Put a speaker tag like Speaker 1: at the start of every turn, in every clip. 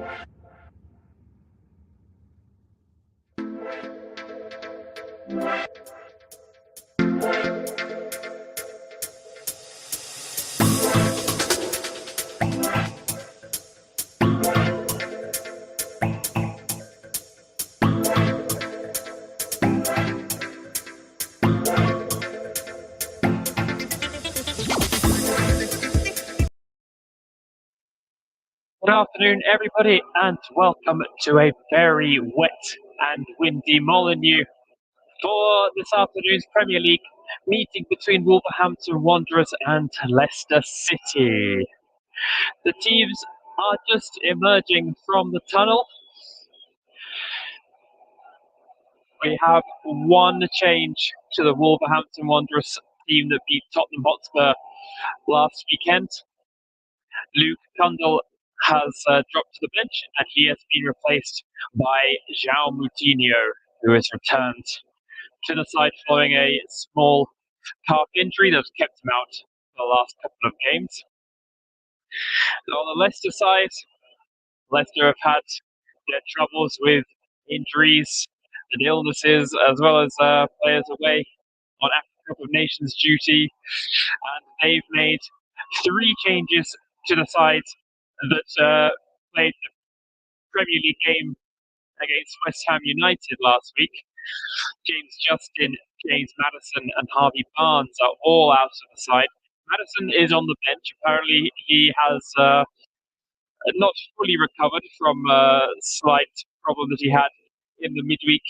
Speaker 1: Good afternoon, everybody, and welcome to a very wet and windy Molineux for this afternoon's Premier League meeting between Wolverhampton Wanderers and Leicester City. The teams are just emerging from the tunnel. We have one change to the Wolverhampton Wanderers team that beat Tottenham Hotspur last weekend. Luke Cundle has dropped to the bench, and he has been replaced by João Moutinho, who has returned to the side following a small calf injury that's kept him out for the last couple of games. On the Leicester side, Leicester have had their troubles with injuries and illnesses, as well as players away on African Cup of Nations duty, and they've made 3 changes to the side that played the Premier League game against West Ham United last week. James Justin, James Maddison and Harvey Barnes are all out of the side. Maddison is on the bench. Apparently he has not fully recovered from a slight problem that he had in the midweek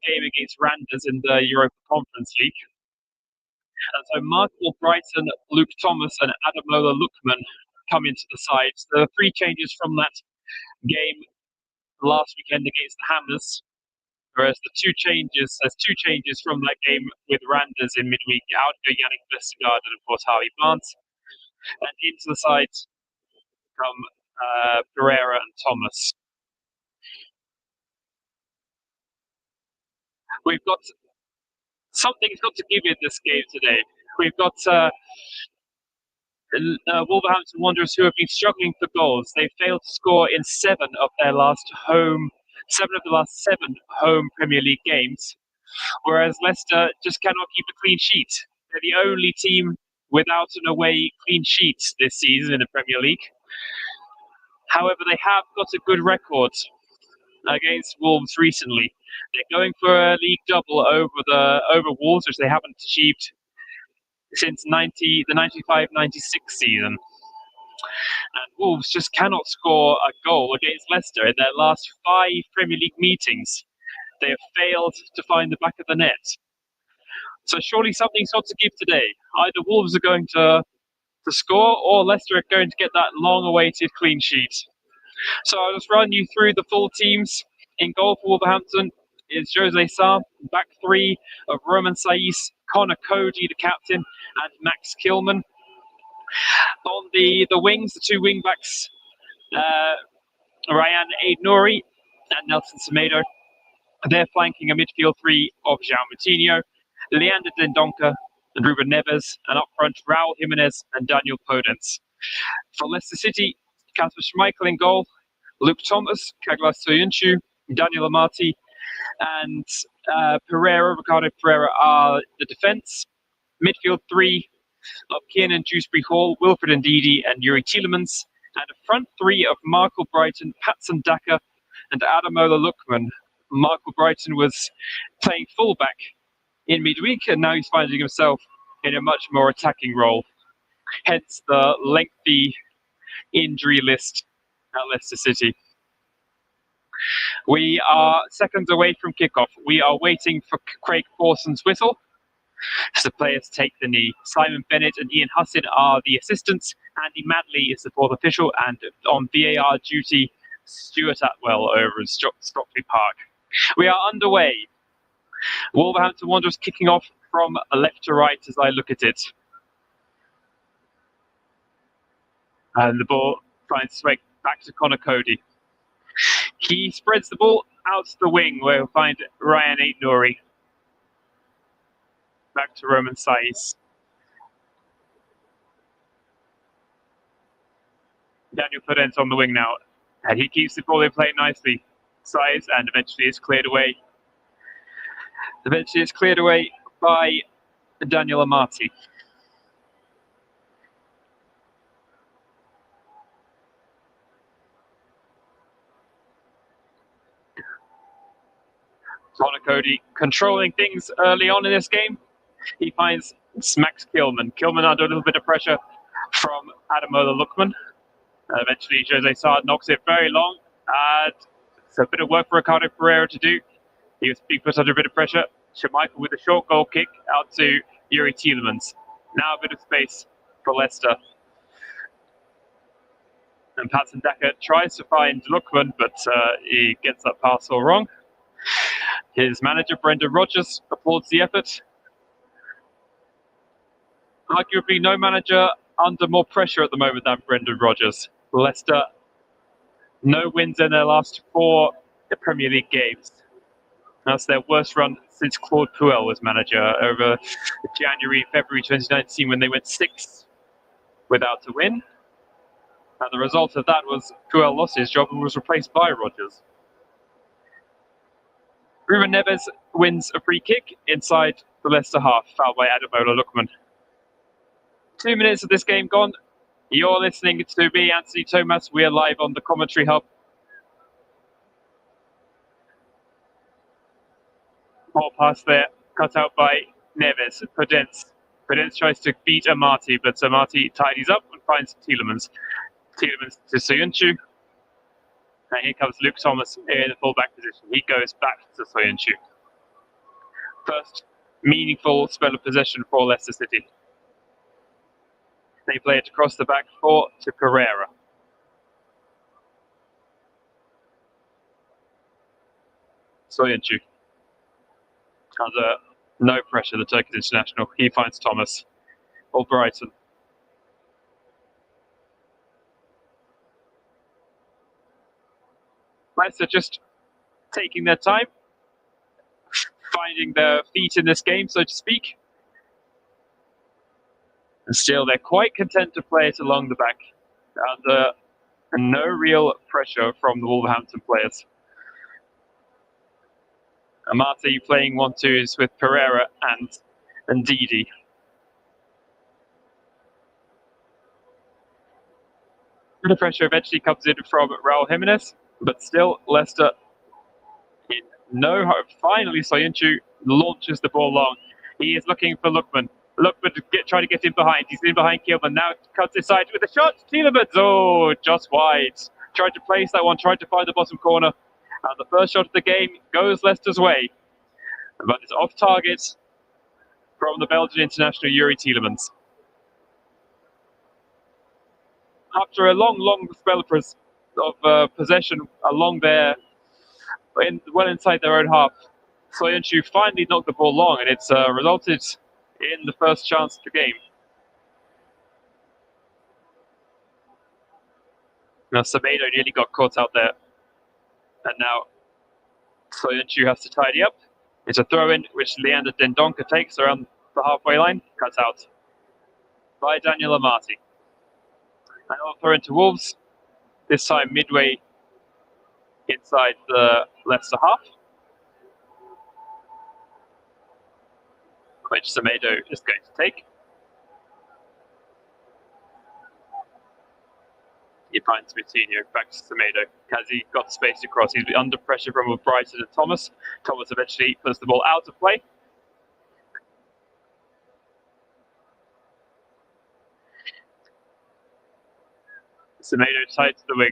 Speaker 1: game against Randers in the Europa Conference League. And so Michael Brighton, Luke Thomas and Ademola Lookman come into the side. So there are 3 changes from that game last weekend against the Hammers, whereas there's 2 changes from that game with Randers in midweek. Out go Yannick Vestergaard and of course Harvey Barnes, and into the side come Pereira and Thomas. We've got something's got to give in this game today. We've got Wolverhampton Wanderers, who have been struggling for goals. They've failed to score in 7 of the last 7 home Premier League games, whereas Leicester just cannot keep a clean sheet. They're the only team without an away clean sheet this season in the Premier League. However, they have got a good record against Wolves recently. They're going for a league double over Wolves, which they haven't achieved since the 95-96 season. And Wolves just cannot score a goal against Leicester in their last 5 Premier League meetings. They have failed to find the back of the net. So surely something's got to give today. Either Wolves are going to score, or Leicester are going to get that long-awaited clean sheet. So I'll just run you through the full teams. In goal for Wolverhampton is Jose Sarr, back 3 of Roman Saiz, Connor Cody, the captain, and Max Kilman. On the wings, the 2 wing backs, Ryan Aid-Nouri and Nelson Semedo. They're flanking a midfield 3 of João Moutinho, Leander Dendoncker and Ruben Neves, and up front, Raul Jimenez and Daniel Podence. For Leicester City, Kasper Schmeichel in goal, Luke Thomas, Kaglas Soyuncu, Daniel Amati, and Ricardo Pereira are the defence. Midfield 3 of Kiernan Dewsbury Hall, Wilfred Ndidi and Yuri Tielemans, and a front 3 of Michael Brighton, Patson Daka and Ademola Lookman. Michael Brighton was playing fullback in midweek, and now he's finding himself in a much more attacking role. Hence the lengthy injury list at Leicester City. We are seconds away from kickoff. We are waiting for Craig Pawson's whistle as the players take the knee. Simon Bennett and Ian Hussin are the assistants. Andy Madley is the 4th official, and on VAR duty, Stuart Atwell over at Stockley Park. We are underway. Wolverhampton Wanderers kicking off from left to right as I look at it. And the ball finds its way back to Connor Cody. He spreads the ball out the wing where we'll find Ryan Aid-Nouri. Back to Roman Saiz. Daniel Podence on the wing now. And he keeps the ball in play nicely. Size, and eventually it's cleared away. Eventually it's cleared away by Daniel Amati. Connor Cody controlling things early on in this game. He finds Max Kilman. Kilman under a little bit of pressure from Adamola Lookman. Eventually Jose Sard knocks it very long. And it's a bit of work for Ricardo Pereira to do. He was being put under a bit of pressure. Schmeichel with a short goal kick out to Yuri Tielemans. Now a bit of space for Leicester. And Patson Daka tries to find Lookman, but he gets that pass all wrong. His manager, Brendan Rodgers, applauds the effort. Arguably no manager under more pressure at the moment than Brendan Rodgers. Leicester, no wins in their last 4 Premier League games. That's their worst run since Claude Puel was manager over January, February 2019 when they went 6 without a win. And the result of that was Puel lost his job and was replaced by Rodgers. Ruben Neves wins a free kick inside the Leicester half, fouled by Adamola Lookman. 2 minutes of this game gone. You're listening to me, Anthony Thomas. We are live on the Commentary Hub. Ball pass there, cut out by Neves. Podence tries to beat Amati, but Amati tidies up and finds Tielemans. Tielemans to Soyuncu. And here comes Luke Thomas in the full-back position. He goes back to Soyuncu. First meaningful spell of possession for Leicester City. They play it across the back 4 to Pereira. Soyuncu. Under no pressure, the Turkish international. He finds Thomas. Or Brighton. Leicester just taking their time, finding their feet in this game, so to speak. And still, they're quite content to play it along the back, under no real pressure from the Wolverhampton players. Amati playing 1-2s with Pereira and Ndidi. Bit of pressure eventually comes in from Raul Jimenez. But still, Leicester in no hope. Finally, Soyuncu launches the ball long. He is looking for Lookman. Lookman trying to get in behind. He's in behind Kilman. Now cuts inside with a shot. Tielemans, oh, just wide. Tried to place that one, tried to find the bottom corner. And the first shot of the game goes Leicester's way. But it's off target from the Belgian international Yuri Tielemans. After a long spell of possession along there, well inside their own half, Soyuncu finally knocked the ball long, and it's resulted in the first chance of the game. Now Semedo nearly got caught out there, and now Soyuncu has to tidy up. It's a throw-in which Leander Dendoncker takes around the halfway line, cut out by Daniel Amati. And I'll throw into Wolves. This time midway inside the Leicester half, which Semedo is going to take. He finds Coutinho, back to Semedo. Has he got space to cross? He's under pressure from Brighton and Thomas. Thomas eventually puts the ball out of play. Semedo tight to the wing.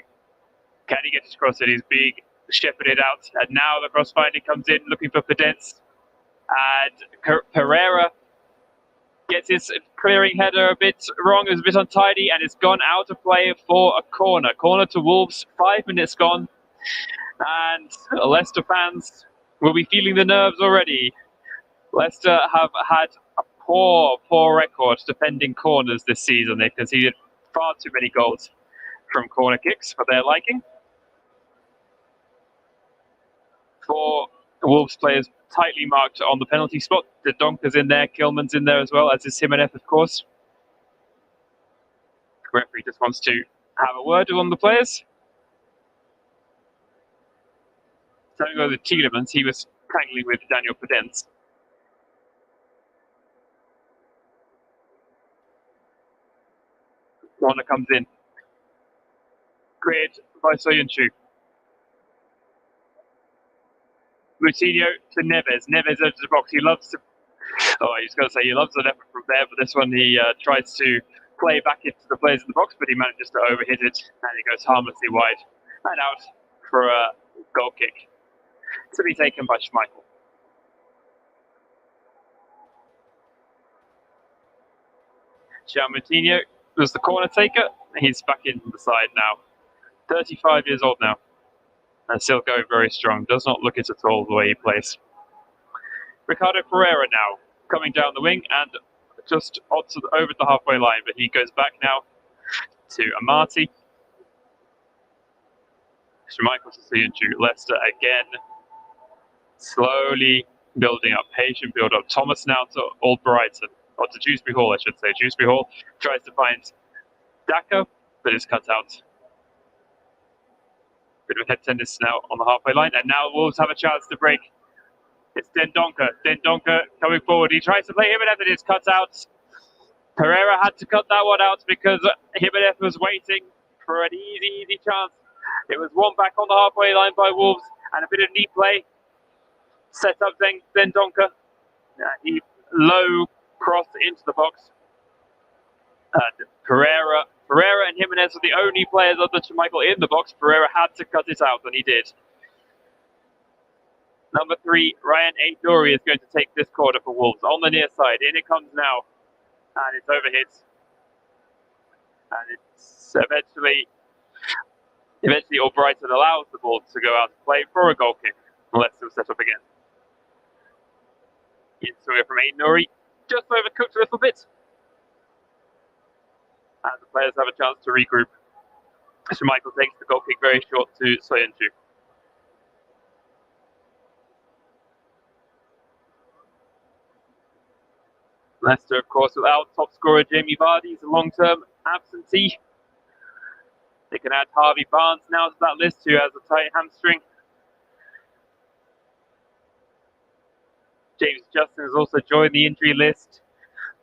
Speaker 1: Can he get his cross in? He's being shepherded out. And now the cross finally comes in, looking for Podence. And Pereira gets his clearing header a bit wrong. It was a bit untidy, and it's gone out of play for a corner. Corner to Wolves. 5 minutes gone. And Leicester fans will be feeling the nerves already. Leicester have had a poor record defending corners this season. They've conceded far too many goals from corner kicks for their liking. 4 Wolves players tightly marked on the penalty spot. The Donker's in there, Kilman's in there as well, as is Jimenez, of course. The referee just wants to have a word with one of the players. Having go with Tielemans, he was tangling with Daniel Podence. Corner comes in. Cleared by Soyuncu. Moutinho to Neves. Neves enters the box. He loves to. Oh, I was going to say he loves an effort from there, but this one he tries to play back into the players in the box, but he manages to overhit it, and he goes harmlessly wide and out for a goal kick to be taken by Schmeichel. João Moutinho was the corner taker. He's back in the side now. 35 years old now. And still going very strong. Does not look it at all the way he plays. Ricardo Pereira now coming down the wing and just over the halfway line, but he goes back now to Amati. Schmeichel to Soyuncu. Leicester again. Slowly building up. Patient build up. Thomas now to Albrighton. Or to Dewsbury Hall, I should say. Dewsbury Hall tries to find Dako, but is cut out. Bit of a head tennis now on the halfway line, and now Wolves have a chance to break. It's Dendoncker. Dendoncker coming forward. He tries to play Jimenez, and it's cut out. Pereira had to cut that one out because Jimenez was waiting for an easy chance. It was one back on the halfway line by Wolves, and a bit of neat play. Set up Dendoncker. He low cross into the box. And Pereira and Jimenez were the only players other than Schmeichel in the box. Pereira had to cut it out, and he did. Number 3, Ryan Aït-Nouri is going to take this corner for Wolves on the near side. In it comes now, and it's overhit. And it's eventually Albrighton allows the ball to go out of play for a goal kick. Leicester set up again. Into from Aït-Nouri, just overcooked a little bit. And the players have a chance to regroup. Schmeichel takes the goal kick very short to Soyuncu. Leicester, of course, without top scorer Jamie Vardy, is a long-term absentee. They can add Harvey Barnes now to that list, who has a tight hamstring. James Justin has also joined the injury list.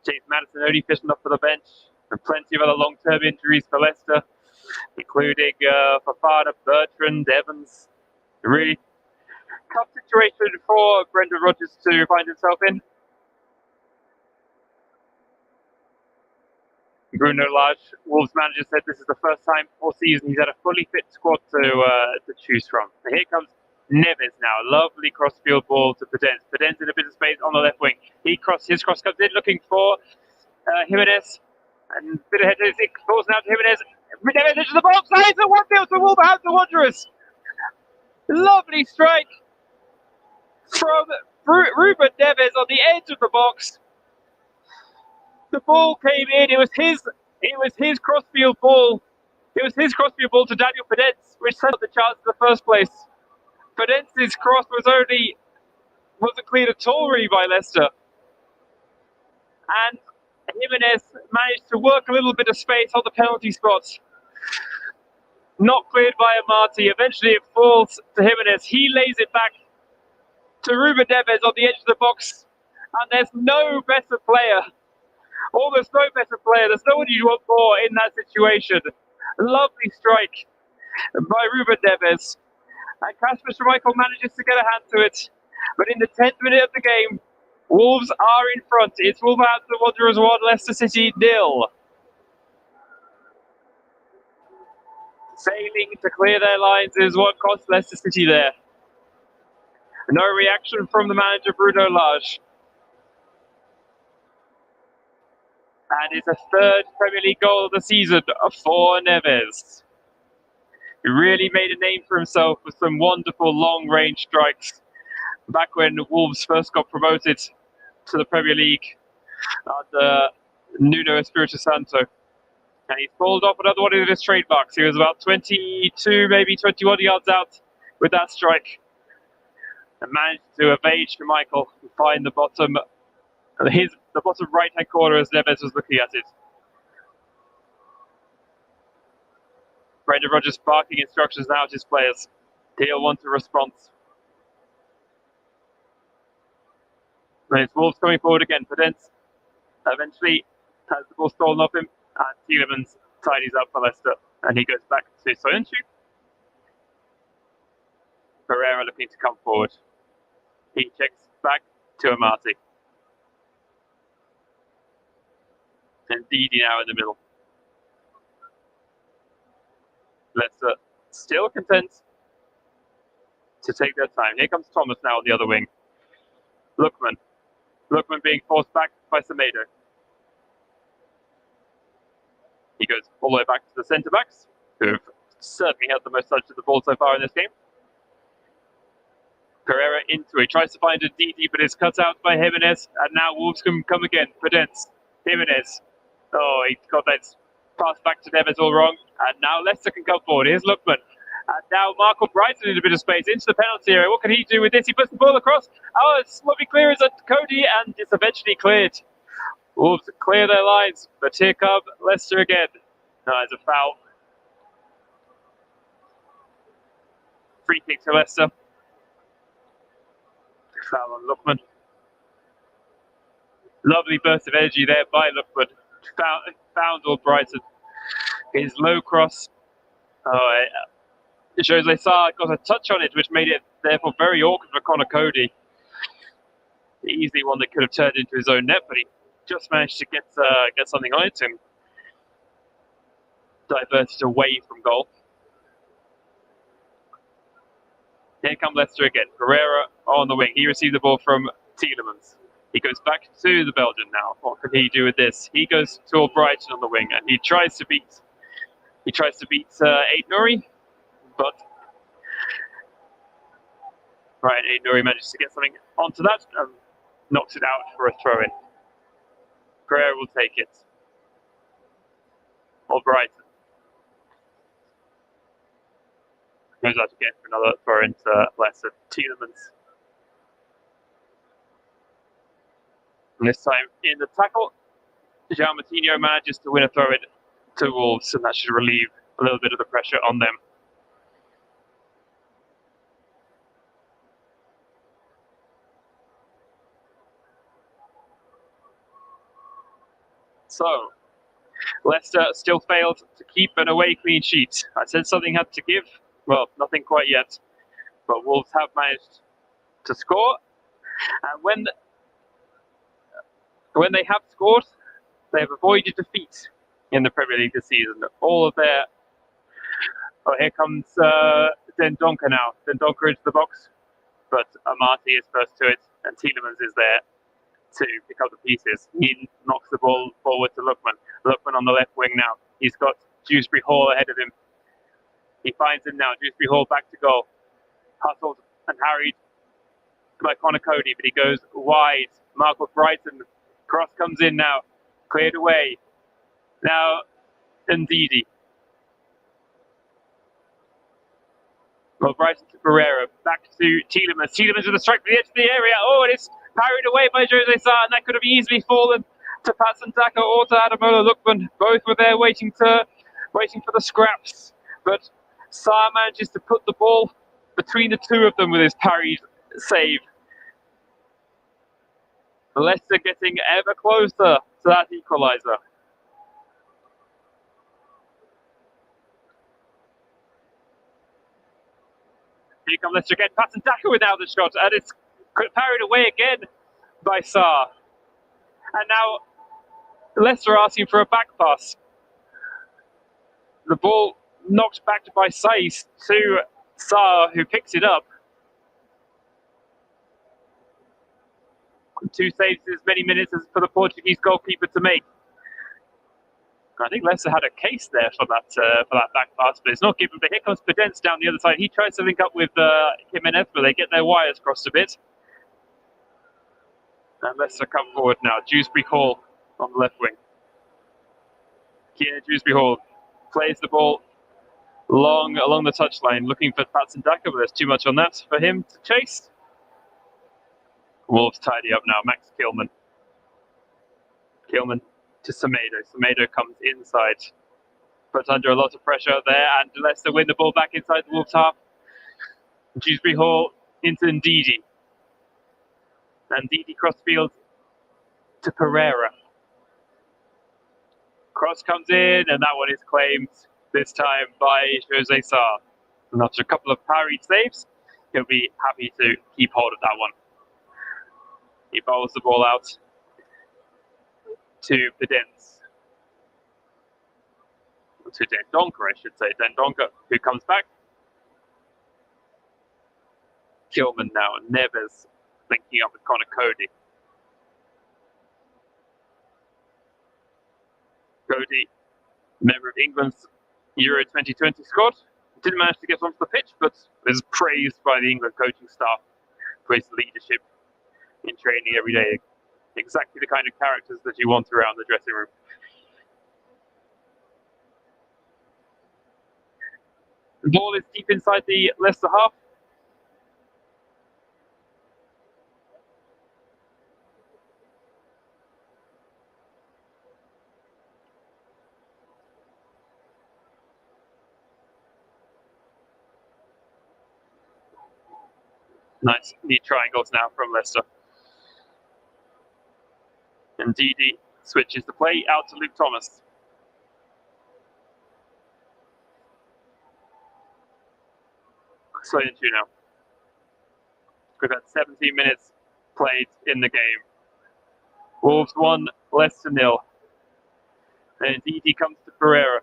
Speaker 1: James Maddison only fishing up for the bench. And plenty of other long-term injuries for Leicester, including Fofana, Bertrand, Evans. A really tough situation for Brendan Rodgers to find himself in. Bruno Lage, Wolves manager, said this is the first time all season he's had a fully fit squad to choose from. And here comes Neves now. Lovely cross-field ball to Podence. Podence in a bit of space on the left wing. His cross comes in looking for Jimenez. And a bit of head tennis. It falls now to Jimenez. Neves into the box. It's a 1-0 to Wolverhampton Wanderers. Lovely strike from Ruben Neves on the edge of the box. The ball came in. It was his crossfield ball. It was his crossfield ball to Daniel Podence, which set up the chance in the first place. Podence's cross wasn't cleared at all really by Leicester. And Jimenez managed to work a little bit of space on the penalty spot. Not cleared by Amati. Eventually it falls to Jimenez. He lays it back to Ruben Neves on the edge of the box. And there's no better player. Almost no better player. There's no one you want more in that situation. Lovely strike by Ruben Neves. And Kasper Schmeichel manages to get a hand to it. But in the 10th minute of the game, Wolves are in front. It's Wolverhampton Wanderers 1, Leicester City 0. Failing to clear their lines is what cost Leicester City there. No reaction from the manager Bruno Lage. And it's a third Premier League goal of the season for Neves. He really made a name for himself with some wonderful long-range strikes back when Wolves first got promoted to the Premier League under Nuno Espirito Santo. And he's pulled off another one of his trademarks. He was about 22, maybe 21 yards out with that strike. And managed to evade Schmeichel and find the bottom right-hand corner as Neves was looking at it. Brendan Rodgers barking instructions now to his players. He'll want a response. And it's Wolves coming forward again. Podence eventually has the ball stolen off him, and Tielemans tidies up for Leicester, and he goes back to Soyuncu. Pereira looking to come forward. He checks back to Amati. And Didi now in the middle. Leicester still content to take their time. Here comes Thomas now on the other wing. Lookman being forced back by Semedo. He goes all the way back to the centre-backs, who have certainly had the most touch of the ball so far in this game. Pereira into it, tries to find a Didi, but is cut out by Jimenez, and now Wolves can come again. Podence, Jimenez. Oh, he got that pass back to Neves all wrong, and now Leicester can come forward. Here's Lookman. And now Marco Brighton in a bit of space into the penalty area. What can he do with this? He puts the ball across. Oh, it's sloppy clearance at Cody, and it's eventually cleared. Wolves clear their lines, but here come Leicester again. No, it's a foul. Free kick to Leicester. Foul on Lookman. Lovely burst of energy there by Lookman. Found Brighton. His low cross. Oh, Jose Sarr got a touch on it, which made it therefore very awkward for Connor Cody. Easily one that could have turned into his own net, but he just managed to get something on it and diverted away from goal. Here come Leicester again. Pereira on the wing. He received the ball from Tielemans. He goes back to the Belgian now. What can he do with this? He goes to Brighton on the wing, and he tries to beat Aït-Nouri, but right, Aït-Nouri manages to get something onto that and knocks it out for a throw-in. Pereira will take it. Brighton goes out again for another throw into Leicester. Tielemans. And this time in the tackle, João Moutinho manages to win a throw-in to Wolves, and that should relieve a little bit of the pressure on them. So, Leicester still failed to keep an away clean sheet. I said something had to give. Well, nothing quite yet. But Wolves have managed to score. And when they have scored, they have avoided defeat in the Premier League this season. All of their... Oh, here comes Dendoncker now. Dendoncker into the box. But Amati is first to it, and Tielemans is there to pick up the pieces. He knocks the ball forward to Lookman. Lookman on the left wing now. He's got Dewsbury Hall ahead of him. He finds him now. Dewsbury Hall back to goal. Hustled and harried by Connor Cody, but he goes wide. Marco Brighton. Cross comes in now. Cleared away. Now, Ndidi. Well, Brighton to Pereira. Back to Tielemans. Tielemans with a strike to the edge of the area. Oh, it is parried away by Jose Sarr, and that could have easily fallen to Patson Daka or to Ademola Lookman. Both were there waiting for the scraps. But Sarr manages to put the ball between the two of them with his parried save. Leicester getting ever closer to that equaliser. Here comes Leicester again. Patson Daka with now the shot, and it's parried away again by Sarr. And now Leicester asking for a back pass. The ball knocked back by Saiz to Sarr, who picks it up. 2 saves as many minutes as for the Portuguese goalkeeper to make. I think Leicester had a case there for that back pass, but it's not given. But here comes Podence down the other side. He tries to link up with Jimenez, but they get their wires crossed a bit. And Leicester come forward now. Dewsbury Hall on the left wing. Dewsbury Hall plays the ball long along the touchline, looking for Patson Daka, but there's too much on that for him to chase. Wolves tidy up now. Max Kilman. Kilman to Semedo. Semedo comes inside. Put under a lot of pressure there, and Leicester win the ball back inside the Wolves half. Dewsbury Hall into Ndidi. And Didi crossfield to Pereira. Cross comes in, and that one is claimed this time by Jose Sarr. And after a couple of parry saves, he'll be happy to keep hold of that one. He bowls the ball out to Pedence. To Dendoncker, I should say. Dendoncker, who comes back. Kilman now, and Neves linking up with Connor Cody. Cody, member of England's Euro 2020 squad, didn't manage to get onto the pitch, but was praised by the England coaching staff for his leadership in training every day. Exactly the kind of characters that you want around the dressing room. The ball is deep inside the Leicester half. Nice neat triangles now from Leicester. And Didi switches the play out to Luke Thomas. Soyuncu now. We've had 17 minutes played in the game. Wolves 1, Leicester 0. And Didi comes to Pereira.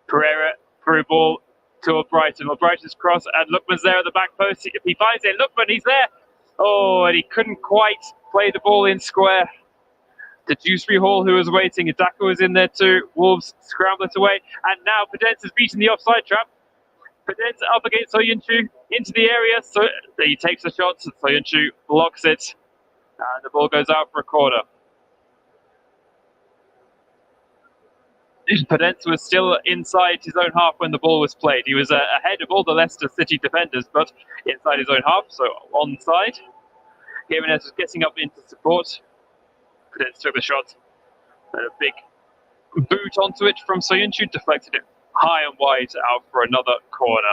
Speaker 1: Pereira through ball to Brighton. Brighton's cross, and Lookman's there at the back post. If he finds it, Lookman, he's there. Oh, and he couldn't quite play the ball in square. The Dewsbury Hall, who was waiting, Adaka was in there too. Wolves scramble it away, and now Pedence has beaten the offside trap. Pedence up against Soyuncu into the area. So he takes a shot. Soyuncu blocks it, and the ball goes out for a corner. Pedence was still inside his own half when the ball was played. He was ahead of all the Leicester City defenders, but inside his own half, so onside. Jimenez was getting up into support. Pedence took the shot. And a big boot onto it from Soyuncu, deflected it high and wide out for another corner.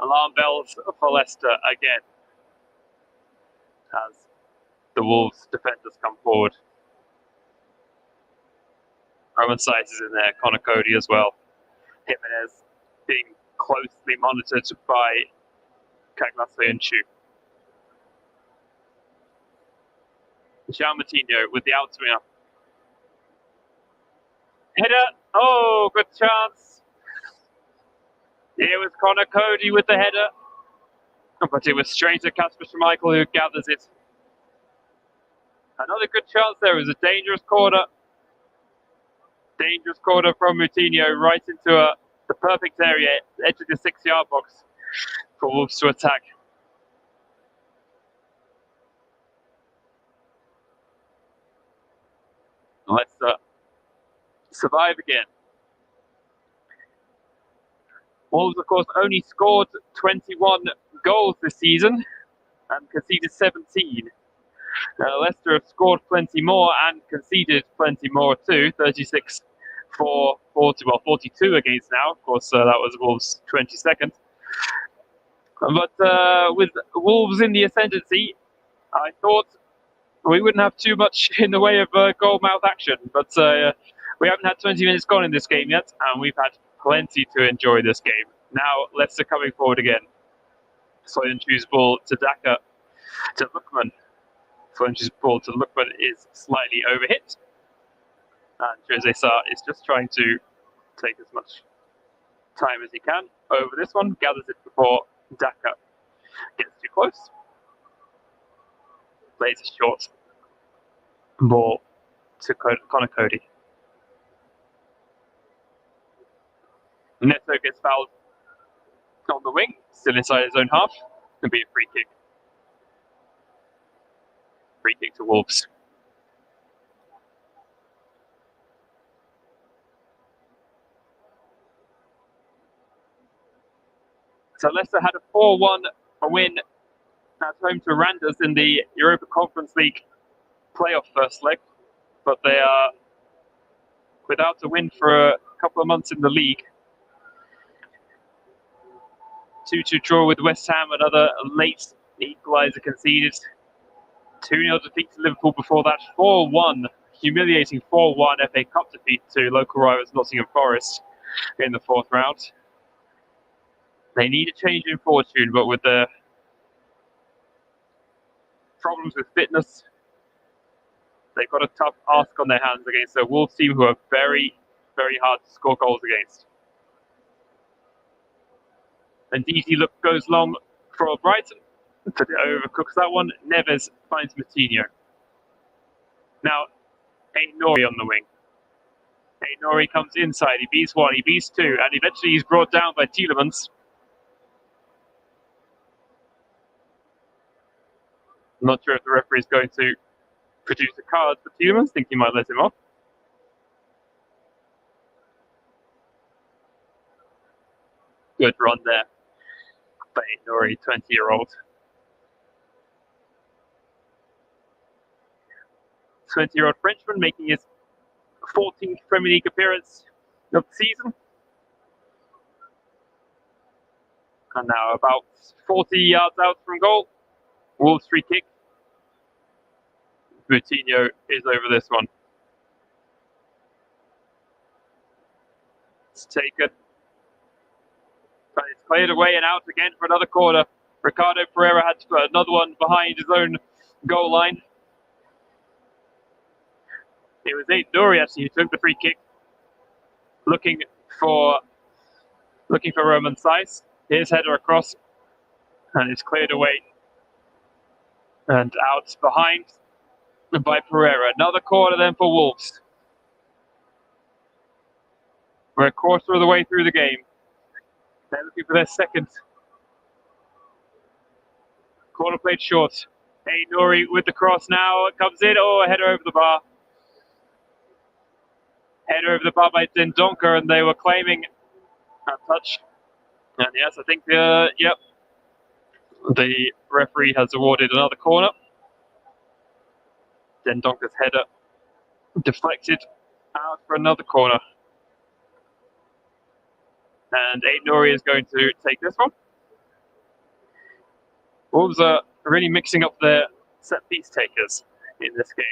Speaker 1: Alarm bells for Leicester again as the Wolves defenders come forward. Roman Saiz is in there, Connor Cody as well. Jimenez being closely monitored by Kaglas Soyuncu. Jean Moutinho with the outswinger. Header. Oh, good chance. Here was Connor Cody with the header. But it was straight to Kasper Schmeichel who gathers it. Another good chance there. It was a dangerous corner. Dangerous corner from Moutinho right into the perfect area, edge of the 6-yard box for Wolves to attack. Let's survive again. Wolves, of course, only scored 21 goals this season and conceded 17. Leicester have scored plenty more and conceded plenty more too. 36 for 40, well, 42 against now. Of course, that was Wolves' 22nd. But with Wolves in the ascendancy, I thought we wouldn't have too much in the way of goal-mouth action. But we haven't had 20 minutes gone in this game yet, and we've had plenty to enjoy this game. Now, Leicester coming forward again. Soyuncu's ball to Daka, to Lookman. Soyuncu's ball to Lookman is slightly overhit. And Jose Sarr is just trying to take as much time as he can over this one. Gathers it before Daka gets too close. Plays a short ball to Connor Cody. Neto gets fouled on the wing, still inside his own half. It'll be a free kick. Free kick to Wolves. So Leicester had a 4-1 win at home to Randers in the Europa Conference League playoff first leg, but they are without a win for a couple of months in the league. 2-2 draw with West Ham, another late equaliser conceded 2-0 defeat to Liverpool before that. 4-1, humiliating 4-1 FA Cup defeat to local rivals Nottingham Forest in the 4th round. They need a change in fortune, but with the problems with fitness, they've got a tough ask on their hands against a Wolves team who are very, very hard to score goals against. And DT goes long for Brighton. Overcooks that one. Neves finds Moutinho. Now, Aït-Nouri on the wing. Aït-Nouri comes inside. He beats one, he beats two, and eventually he's brought down by Tielemans. I'm not sure if the referee is going to produce a card for Tielemans. Think he might let him off. Good run there by Aït-Nouri, 20-year-old. 20-year-old Frenchman making his 14th Premier League appearance of the season. And now about 40 yards out from goal. Wolves free kick. Moutinho is over this one. It's taken. But it's cleared away and out again for another corner. Ricardo Pereira had to put another one behind his own goal line. It was Aït-Nouri actually who took the free kick, looking for Roman Saiz. His header across, and it's cleared away and out behind by Pereira. Another corner then for Wolves. We're a quarter of the way through the game. They're looking for their second. Corner played short. Aït-Nouri with the cross now. It comes in. Oh, a header over the bar. Header over the bar by Dendoncker, and they were claiming a touch. And yes, I think, yep, the referee has awarded another corner. Dendoncker's header deflected out for another corner. And Aït-Nouri is going to take this one. Wolves are really mixing up their set-piece takers in this game.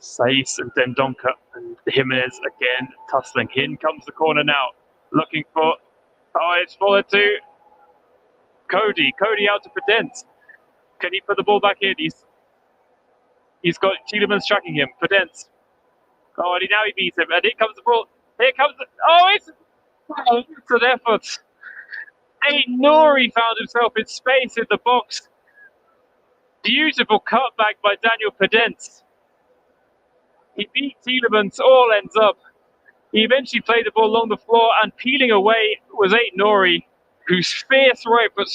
Speaker 1: Saiz and Dendoncker and Jimenez again tussling. In comes the corner now. Looking for... Oh, it's followed to Cody. Cody out to Podence. Can he put the ball back in? He's got Tielemans tracking him. Podence. Oh, and now he beats him. And here comes the ball. Here comes the... Oh, it's an effort. Aït-Nouri found himself in space in the box. Beautiful cutback by Daniel Podence. He beat Tielemans, all ends up. He eventually played the ball along the floor, and peeling away was Aït-Nouri, whose fierce right foot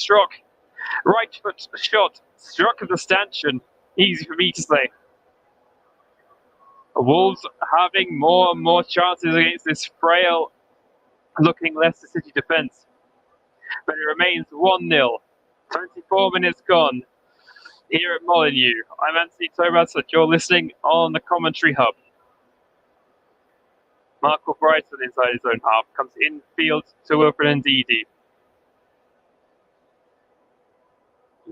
Speaker 1: shot struck the stanchion. Easy for me to say. Wolves having more and more chances against this frail-looking Leicester City defence. But it remains 1-0. 24 minutes gone. Here at Molineux, I'm Anthony Thomas, and you're listening on the Commentary Hub. Marco Brighton inside his own half comes infield to Wilfred Ndidi.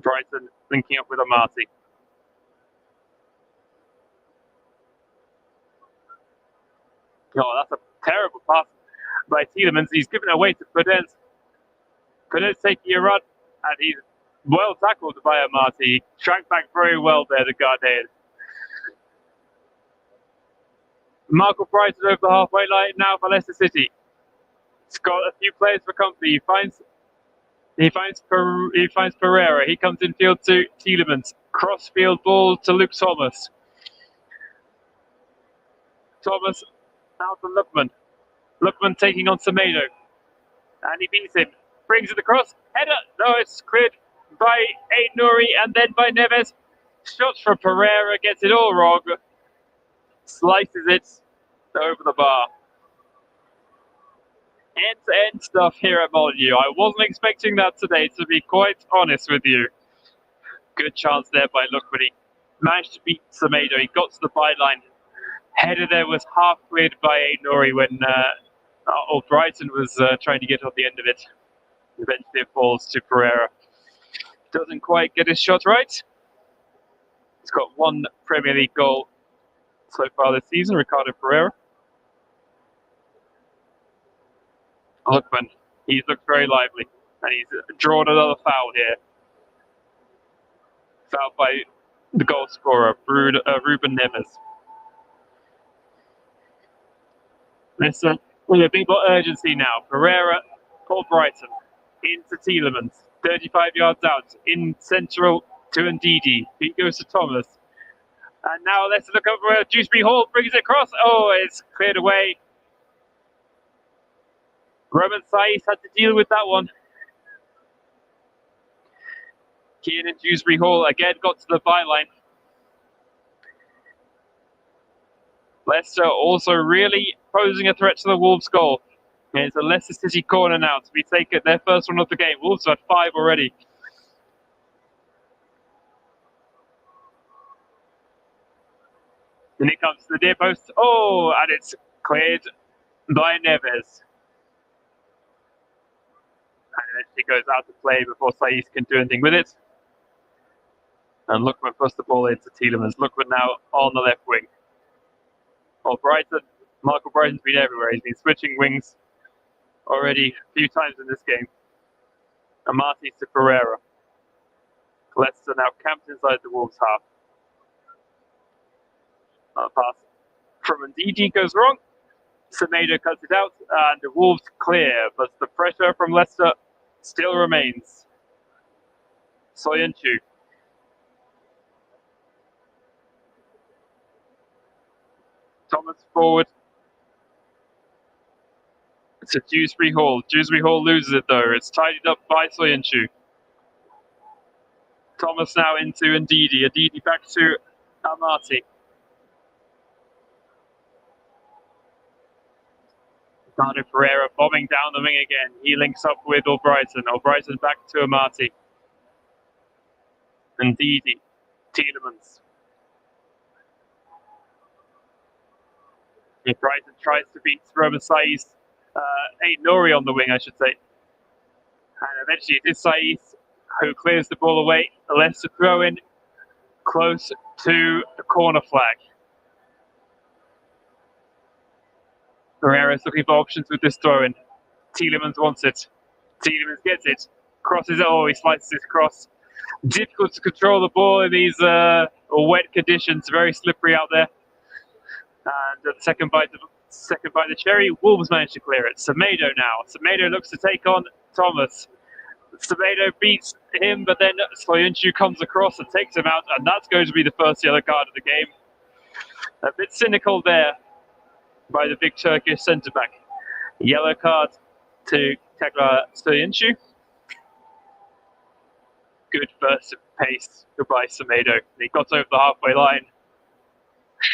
Speaker 1: Brighton linking up with Amati. Oh, that's a terrible pass by Tielemans. He's given away to Podence. Podence taking a run, and he's well tackled by Amati. He tracked back very well there, the Ghanaian. Marco Brighton over the halfway line now for Leicester City. He's got a few players for company. He finds Pereira. He comes infield to Tielemans. Crossfield ball to Luke Thomas. Thomas out to Lookman. Lookman taking on Semedo. And he beats him. Brings it across. Header. No, it's cleared by Aït-Nouri and then by Neves. Shots from Pereira. Gets it all wrong. Slices it over the bar. End-to-end stuff here at Molineux. I wasn't expecting that today, to be quite honest with you. Good chance there by Lookman. He managed to beat Semedo. He got to the byline. Header there was half cleared by Aït-Nouri when Brighton was trying to get on the end of it. Eventually it falls to Pereira. doesn't quite get his shot right. He's got one Premier League goal so far this season, Ricardo Pereira. Lookman, he's looked very lively, and he's drawn another foul here. Foul by the goal scorer, Ruben Neves. This with a big urgency now. Pereira for Brighton. Into Tielemans. 35 yards out. In central to Ndidi. He goes to Thomas. And now let's look over where Dewsbury Hall brings it across. Oh, it's cleared away. Roman Saiz had to deal with that one. Keane and Dewsbury Hall again got to the byline. Leicester also really posing a threat to the Wolves goal. It's a Leicester City corner now to be taken, their first one of the game. Wolves have had 5 already. And it comes to the near post. Oh, and it's cleared by Neves. And it goes out to play before Saiz can do anything with it. And Lookman puts the ball into Tielemans. Lookman now on the left wing. Well, Brighton, Michael Brighton's been everywhere. He's been switching wings already a few times in this game. Amati to Pereira. Leicester now camped inside the Wolves half. Pass from Ndidi goes wrong. Semedo cuts it out, and the Wolves clear, but the pressure from Leicester still remains. Soyuncu. Thomas forward. It's a Dewsbury Hall. Dewsbury Hall loses it though. It's tidied up by Soyuncu. Thomas now into Ndidi. Ndidi back to Amati. Ricardo Pereira bombing down the wing again. He links up with Albrighton. Albrighton back to Amati. Ndidi. Tielemans. Brighton tries to beat Roman Saiz. Nori on the wing, I should say. And eventually it is Saiz who clears the ball away. Leicester throw in close to the corner flag. Pereira's looking for options with this throw in. Tielemans wants it. Tielemans gets it. Crosses it. Oh, he slices it across. Difficult to control the ball in these wet conditions. Very slippery out there. And the second bite of the cherry, Wolves managed to clear it. Semedo now. Semedo looks to take on Thomas. Semedo beats him, but then Soyuncu comes across and takes him out, and that's going to be the first yellow card of the game. A bit cynical there by the big Turkish centre-back. Yellow card to Tegla Soyuncu. Good burst of pace by Semedo. He got over the halfway line.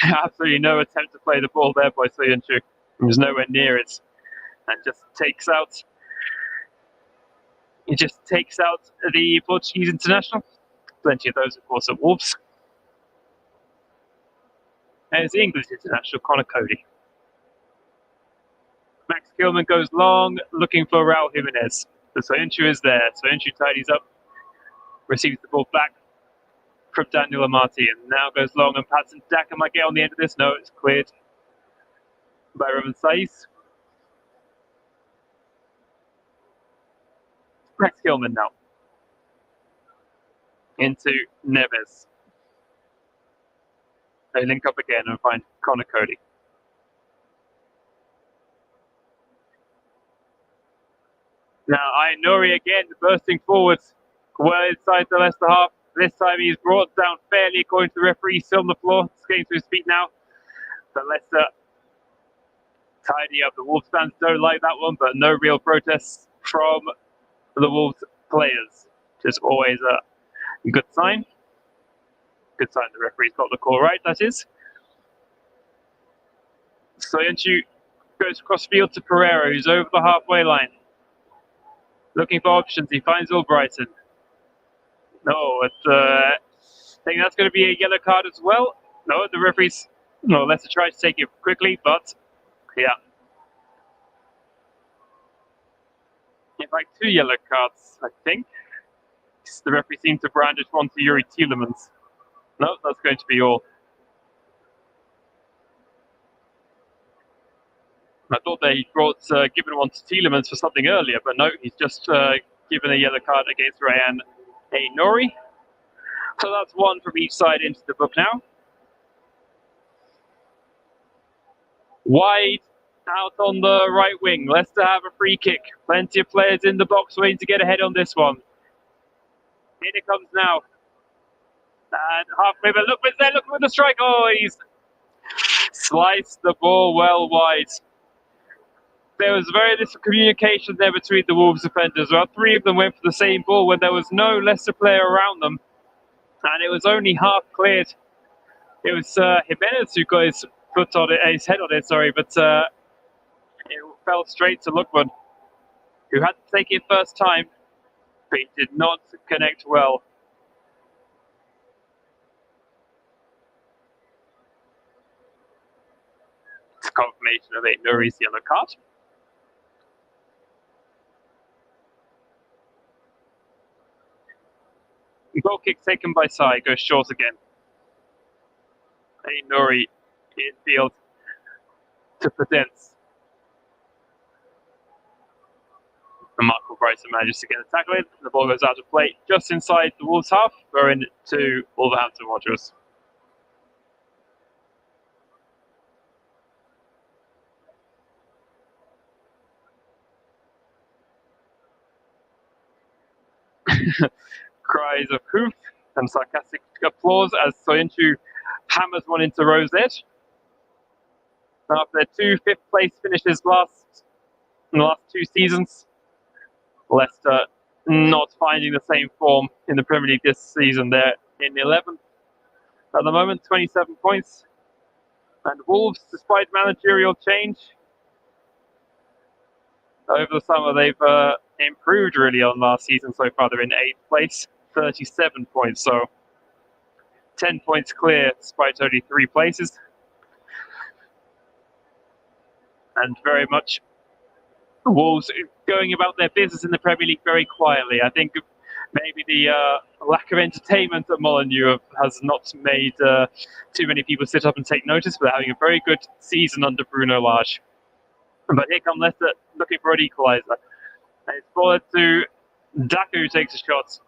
Speaker 1: Absolutely no attempt to play the ball there by Soyuncu. He was nowhere near it. And just takes out the Portuguese international. Plenty of those, of course, at Wolves. And it's the English international, Conor Cody. Max Kilman goes long, looking for Raul Jimenez. But Soyuncu is there. Soyuncu tidies up, receives the ball back from Daniel Amati, and now goes long, and Patson Daka might get on the end of this. No, it's cleared by Roman Saiz. Max Kilman now into Neves. They link up again and find Conor Cody. Now Nori again bursting forwards, well inside the Leicester half. This time he's brought down fairly according to the referee. Still on the floor, he's getting to his feet now. But Leicester tidy up. The Wolves fans don't like that one, but no real protests from the Wolves players. Just always a good sign. Good sign the referee's got the call right, that is. Soyuncu goes across field to Pereira, who's over the halfway line. Looking for options, he finds Albrighton. No, I think that's going to be a yellow card as well. No, the referee's... No, Leicester tries to take it quickly, but... Yeah. In fact, 2 yellow cards, I think. The referee seemed to brandish one to Yuri Tielemans. No, that's going to be all. I thought they brought given one to Tielemans for something earlier, but no, he's just given a yellow card against Ryan Nori. So that's one from each side into the book now. Wide out on the right wing. Leicester have a free kick. Plenty of players in the box waiting to get ahead on this one. In it comes now. And halfway, but look what's there. Look at the strike. Oh, he's sliced the ball well wide. There was very little communication there between the Wolves defenders. Well, three of them went for the same ball when there was no Leicester player around them. And it was only half cleared. It was Jimenez who got his foot on it, his head on it, but it fell straight to Lookman, who had to take it first time, but he did not connect well. It's confirmation of Nuri's yellow card. Goal kick taken by Sai, goes short again. Nuri in field to Podence. And Marco Bryson manages to get the tackle in. The ball goes out of play just inside the Wolves half. We're into Wolverhampton Wanderers. Cries of hoof and sarcastic applause as Soyuncu hammers one into Rose Edge. After their two fifth-place finishes in the last two seasons, Leicester not finding the same form in the Premier League this season. They're in 11th at the moment, 27 points. And Wolves, despite managerial change, over the summer they've improved really on last season so far. They're in 8th place, 37 points, so 10 points clear despite only 3 places. And very much Wolves going about their business in the Premier League very quietly. I think maybe the lack of entertainment at Molineux has not made too many people sit up and take notice, but they're having a very good season under Bruno Lage. But here come Leicester looking for an equaliser. And it's forward to Daka, who takes a shot.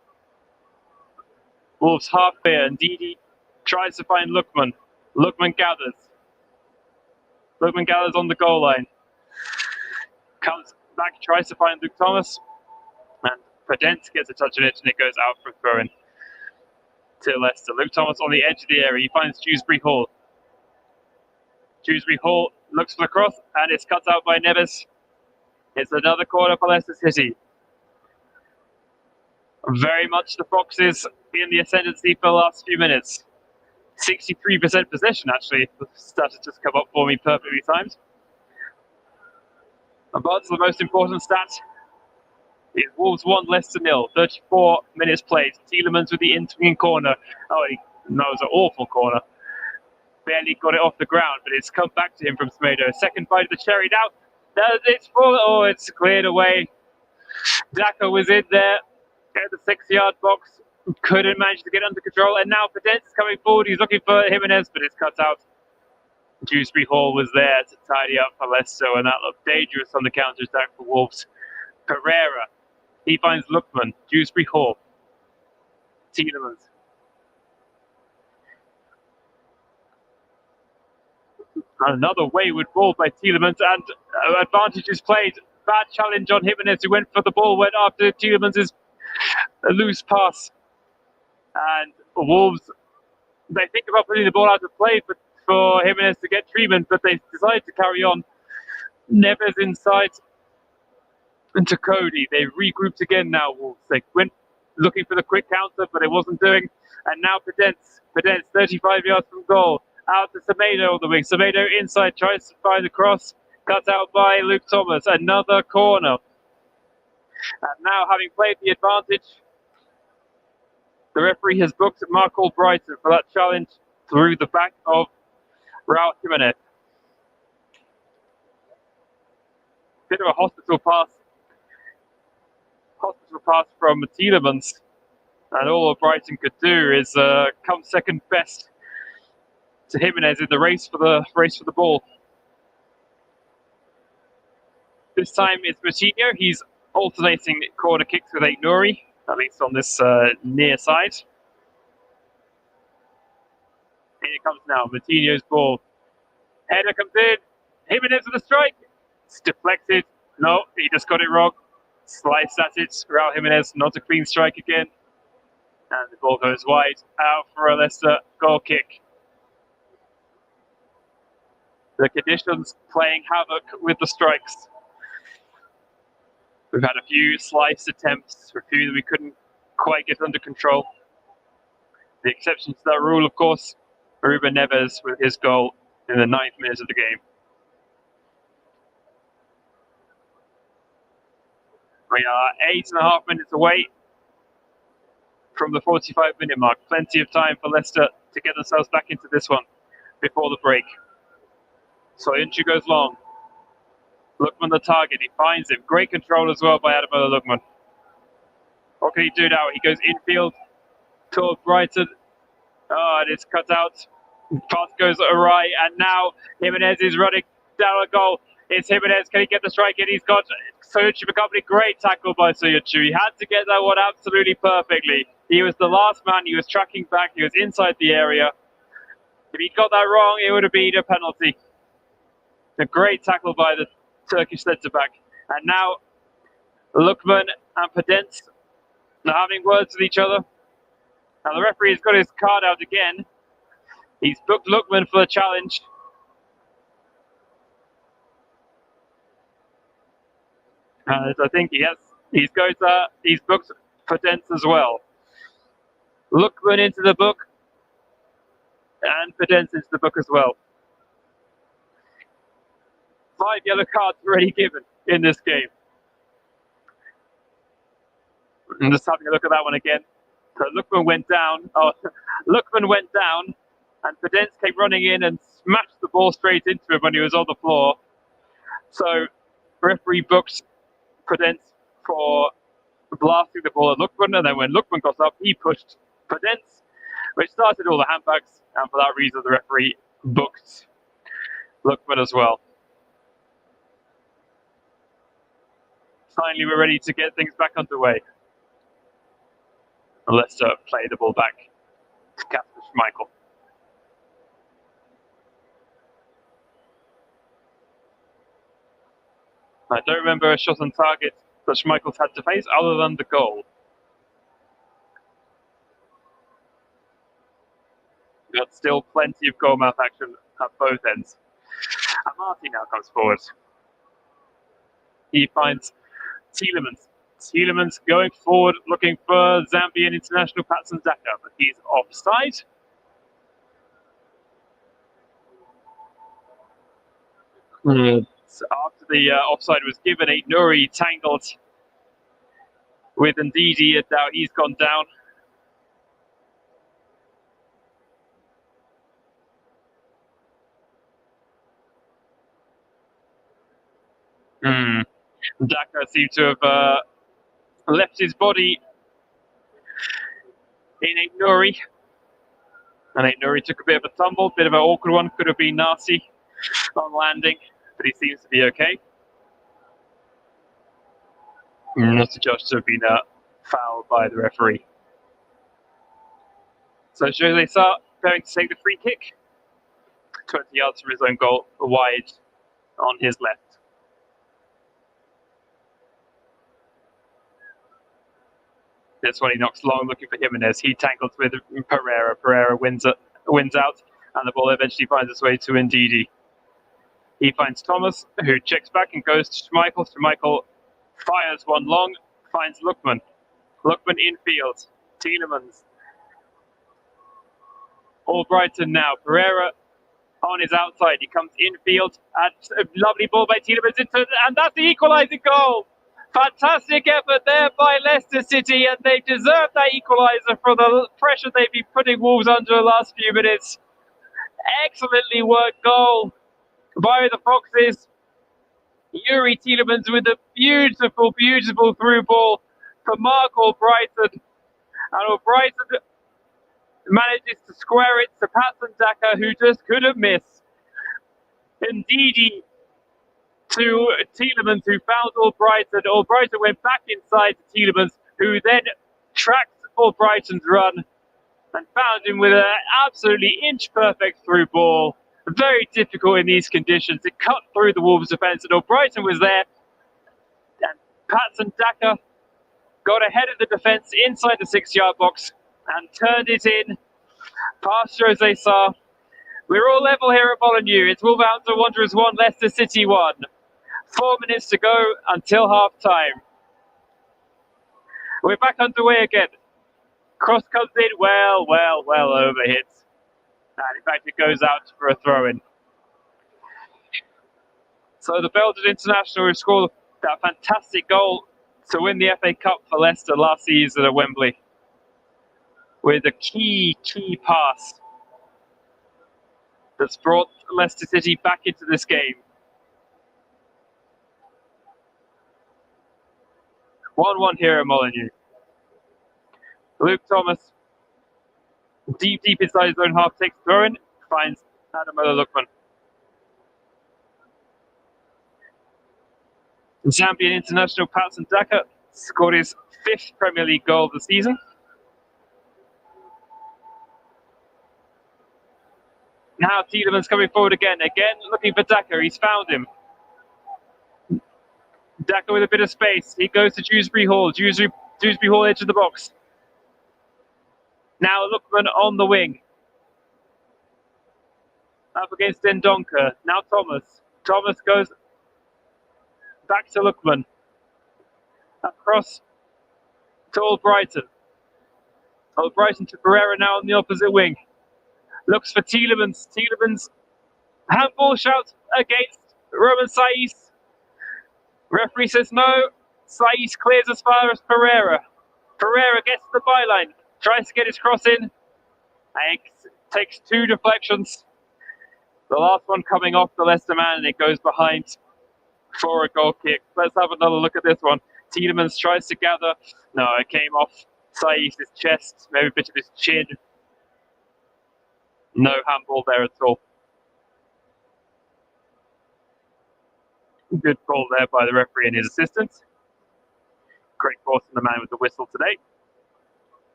Speaker 1: Wolves half clear, and Didi tries to find Lookman. Lookman gathers. Lookman gathers on the goal line. Comes back, tries to find Luke Thomas. And Podence gets a touch on it, and it goes out for a throw-in to Leicester. Luke Thomas on the edge of the area. He finds Dewsbury Hall. Dewsbury Hall looks for the cross, and it's cut out by Neves. It's another corner for Leicester City. Very much the Foxes in the ascendancy for the last few minutes. 63% possession, actually. The stat has just come up for me perfectly timed. But the most important stat is Wolves 1, Leicester 0. 34 minutes played. Tielemans with the in-swinging corner. Oh, that was an awful corner. Barely got it off the ground, but it's come back to him from Semedo. Second bite of the cherry now. It's full. Oh, it's cleared away. Daka was in there at the 6-yard box. Couldn't manage to get under control. And now Podence is coming forward. He's looking for Jimenez, but it's cut out. Dewsbury Hall was there to tidy up for Leicester, and that looked dangerous on the counter-attack for Wolves. Pereira. He finds Lookman. Dewsbury Hall. Tielemans. Another wayward ball by Tielemans, and advantage is played. Bad challenge on Jimenez, who went for the ball, went after Tielemans' loose pass. And Wolves, they think about putting the ball out of play for Jimenez to get treatment, but they decide to carry on. Neves inside into Cody. They regrouped again now, Wolves. They went looking for the quick counter, but it wasn't doing. And now Podence, 35 yards from goal. Out to Semedo on the wing. Semedo inside, tries to find the cross. Cut out by Luke Thomas. Another corner. And now, having played the advantage, the referee has booked Mark Albrighton for that challenge through the back of Raul Jimenez. Bit of a hospital pass from Tielemans. And all Brighton could do is come second best to Jimenez in the race for the ball. This time it's Moutinho. He's alternating corner kicks with Aït-Nouri, at least on this near side. Here it comes now. Moutinho's ball. Header comes in. Jimenez with a strike. It's deflected. No, he just got it wrong. Sliced at it. Raul Jimenez, not a clean strike again. And the ball goes wide. Out for a Leicester goal kick. The conditions playing havoc with the strikes. We've had a few sliced attempts, a few that we couldn't quite get under control. The exception to that rule, of course, Ruben Neves with his goal in the 9th minute of the game. We are 8.5 minutes away from the 45-minute mark. Plenty of time for Leicester to get themselves back into this one before the break. So Soyuncu goes long. Lookman the target. He finds him. Great control as well by Ademola Lookman. What can he do now? He goes infield toward Brighton. Oh, it is cut out. Pass goes awry, and now Jimenez is running down a goal. It's Jimenez. Can he get the strike in? He's got Soyuncu becoming a great tackle by Soyuncu. He had to get that one absolutely perfectly. He was the last man. He was tracking back. He was inside the area. If he'd got that wrong, it would have been a penalty. A great tackle by the Turkish centre-back. And now Lookman and Podence are having words with each other. Now the referee has got his card out again. He's booked Lookman for the challenge. And I think he's booked Podence as well. Lookman into the book. And Podence into the book as well. 5 yellow cards already given in this game. I'm just having a look at that one again. So Lookman went down. Lookman went down, and Podence came running in and smashed the ball straight into him when he was on the floor. So referee booked Podence for blasting the ball at Lookman, and then when Lookman got up, he pushed Podence, which started all the handbags, and for that reason the referee booked Lookman as well. Finally, we're ready to get things back underway. Leicester play the ball back to Kasper Schmeichel. I don't remember a shot on target that Schmeichel's had to face other than the goal. But still plenty of goal-mouth action at both ends. And Marty now comes forward. He finds Tielemans going forward, looking for Zambian international Patson Daka, but he's offside. So after the offside was given, Aït-Nouri tangled with Ndidi, and now he's gone down. Daka seemed to have left his body in Aït-Nouri. And Aït-Nouri took a bit of a tumble, bit of an awkward one, could have been nasty on landing, but he seems to be okay. Not judged to have been fouled by the referee. So Jose Sarr going to take the free kick, 20 yards from his own goal, wide on his left. This one he knocks long, looking for Jimenez. He tackles with Pereira. Pereira wins out, and the ball eventually finds its way to Ndidi. He finds Thomas, who checks back and goes to Schmeichel. Schmeichel fires one long, finds Lookman. Lookman infield. Tielemans. All Brighton now. Pereira on his outside. He comes infield. A lovely ball by Tielemans, and that's the equalising goal. Fantastic effort there by Leicester City, and they deserve that equaliser for the pressure they've been putting Wolves under the last few minutes. Excellently worked goal by the Foxes. Youri Tielemans with a beautiful, beautiful through ball for Mark Albrighton. And O'Brien manages to square it to Patson Daka, who just couldn't miss. Indeedy to Tielemans, who found Albrighton. Albrighton went back inside to Tielemans, who then tracked Albrighton's run and found him with an absolutely inch-perfect through ball. Very difficult in these conditions. It cut through the Wolves' defence, and Albrighton was there. And Patson Daka got ahead of the defence inside the 6-yard box and turned it in past Jose Sarr. We're all level here at Molineux. It's Wolverhampton Wanderers 1, Leicester City 1. 4 minutes to go until half-time. We're back underway again. Cross comes in, well overhit. And in fact, it goes out for a throw-in. So the Belgian international who scored that fantastic goal to win the FA Cup for Leicester last season at Wembley with a key pass that's brought Leicester City back into this game. 1-1 here at Molineux. Luke Thomas, deep inside his own half, takes throw-in, finds Ademola Lookman. Zambian international Patson Daka scored his 5th Premier League goal of the season. Now Tielemans coming forward again looking for Daka. He's found him. Daka with a bit of space. He goes to Dewsbury Hall. Dewsbury Hall edge of the box. Now Lookman on the wing. Up against Dendoncker. Now Thomas. Thomas goes back to Lookman. Across to Albrighton. Albrighton to Pereira now on the opposite wing. Looks for Tielemans. Tielemans. Handball shout against Roman Saiz. Referee says no. Saiz clears as far as Pereira. Pereira gets to the byline. Tries to get his cross in. And takes 2 deflections. The last one coming off the Leicester man, and it goes behind for a goal kick. Let's have another look at this one. Tielemans tries to gather. No, it came off Saiz's chest, maybe a bit of his chin. No handball there at all. Good call there by the referee and his assistant. Great call from the man with the whistle today.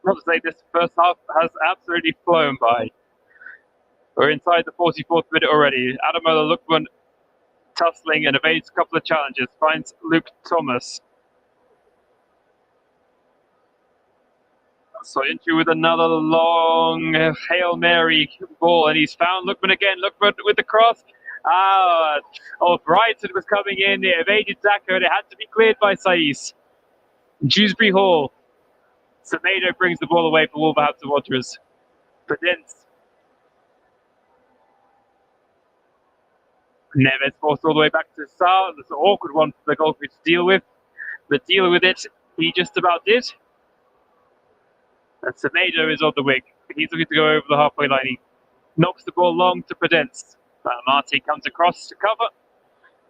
Speaker 1: Not to say this first half has absolutely flown by. We're inside the 44th minute already. Ademola Lookman tussling and evades a couple of challenges. Finds Luke Thomas. Soyuncu with another long Hail Mary ball, and he's found Lookman again. Lookman with the cross. Brighton was coming in. It evaded Daka, and it had to be cleared by Saiz. Dewsbury Hall. Semedo brings the ball away for Wolverhampton Wanderers. Pedence. Neves forced all the way back to Sarr. That's an awkward one for the goalkeeper to deal with. But deal with it, he just about did. And Semedo is on the wing. He's looking to go over the halfway line. He knocks the ball long to Pedence. Marty comes across to cover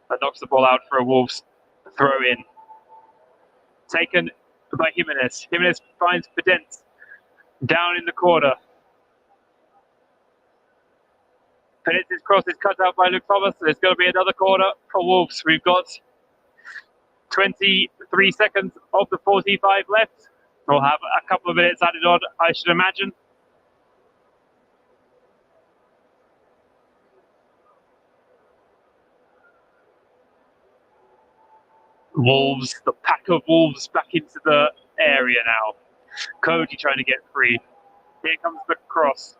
Speaker 1: and knocks the ball out for a Wolves throw in. Taken by Jimenez. Jimenez finds Pedence down in the corner. Pedence's cross is cut out by Luke Thomas. There's going to be another corner for Wolves. We've got 23 seconds of the 45 left. We'll have a couple of minutes added on, I should imagine. Wolves, the pack of Wolves back into the area now. Cody trying to get free. Here comes the cross.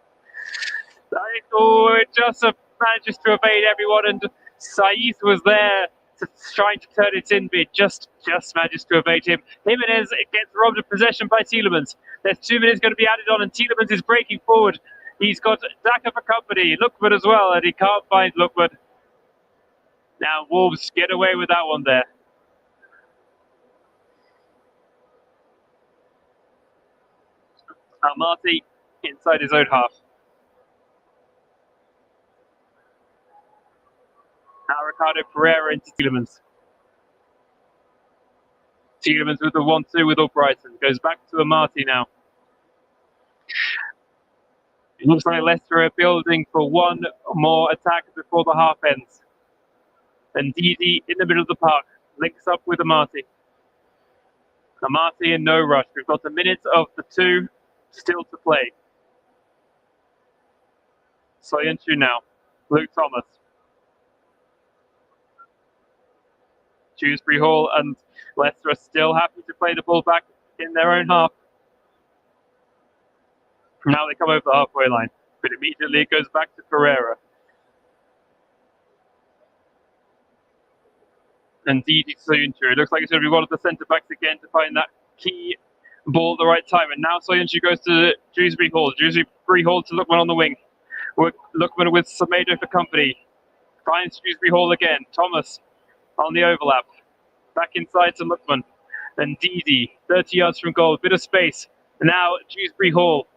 Speaker 1: It just manages to evade everyone, and Saiz was there trying to turn it in, but it just manages to evade him. Jimenez gets robbed of possession by Tielemans. There's 2 minutes going to be added on, and Tielemans is breaking forward. He's got Daka for company, Lookman as well, and he can't find Lookman. Now Wolves get away with that one there. Marty inside his own half. Now Ricardo Pereira into Tielemans. Tielemans with the 1-2 with Albrighton. Goes back to Amati now. It looks like Leicester are building for one more attack before the half ends. And Didi in the middle of the park links up with Amati. Amati in no rush. We've got a minute of the 2 still to play. Soyuncu now. Luke Thomas. Dewsbury Hall and Leicester are still happy to play the ball back in their own half. Now they come over the halfway line, but immediately it goes back to Pereira. And Didi Soyuncu. It looks like it's going to be one of the centre-backs again to find that key ball at the right time. And now Soyuncu goes to Dewsbury Hall. Dewsbury Hall to Lookman on the wing. Lookman with Semedo for company. Finds Dewsbury Hall again. Thomas on the overlap. Back inside to Lookman. Then Didi, 30 yards from goal. Bit of space. And now Dewsbury Hall.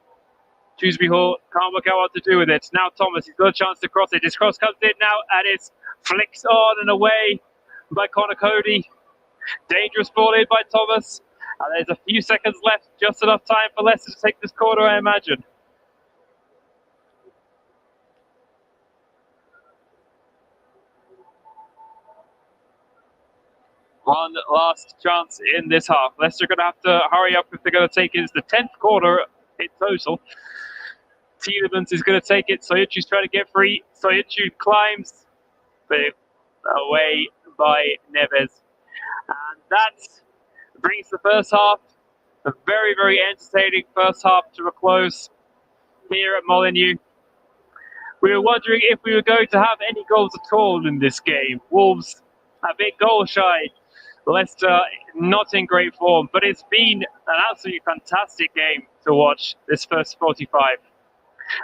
Speaker 1: Dewsbury Hall can't work out what to do with it. Now Thomas, he's got a chance to cross it. His cross comes in now and it's flicked on and away by Connor Cody. Dangerous ball in by Thomas. And there's a few seconds left. Just enough time for Leicester to take this corner, I imagine. One last chance in this half. Leicester are going to have to hurry up if they're going to take it. It's the 10th corner in total. Tielemans is going to take it. Soyuncu's trying to get free. Soyuncu climbs, but away by Neves. And that brings the first half, a very, very entertaining first half, to a close here at Molineux. We were wondering if we were going to have any goals at all in this game. Wolves a bit goal shy. Leicester not in great form, but it's been an absolutely fantastic game to watch this first 45.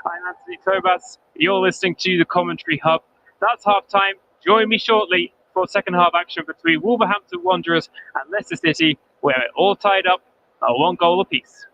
Speaker 1: I'm Anthony Tobas. You're listening to the Commentary Hub. That's half time. Join me shortly for second half action between Wolverhampton Wanderers and Leicester City, where it all tied up at 1 goal apiece.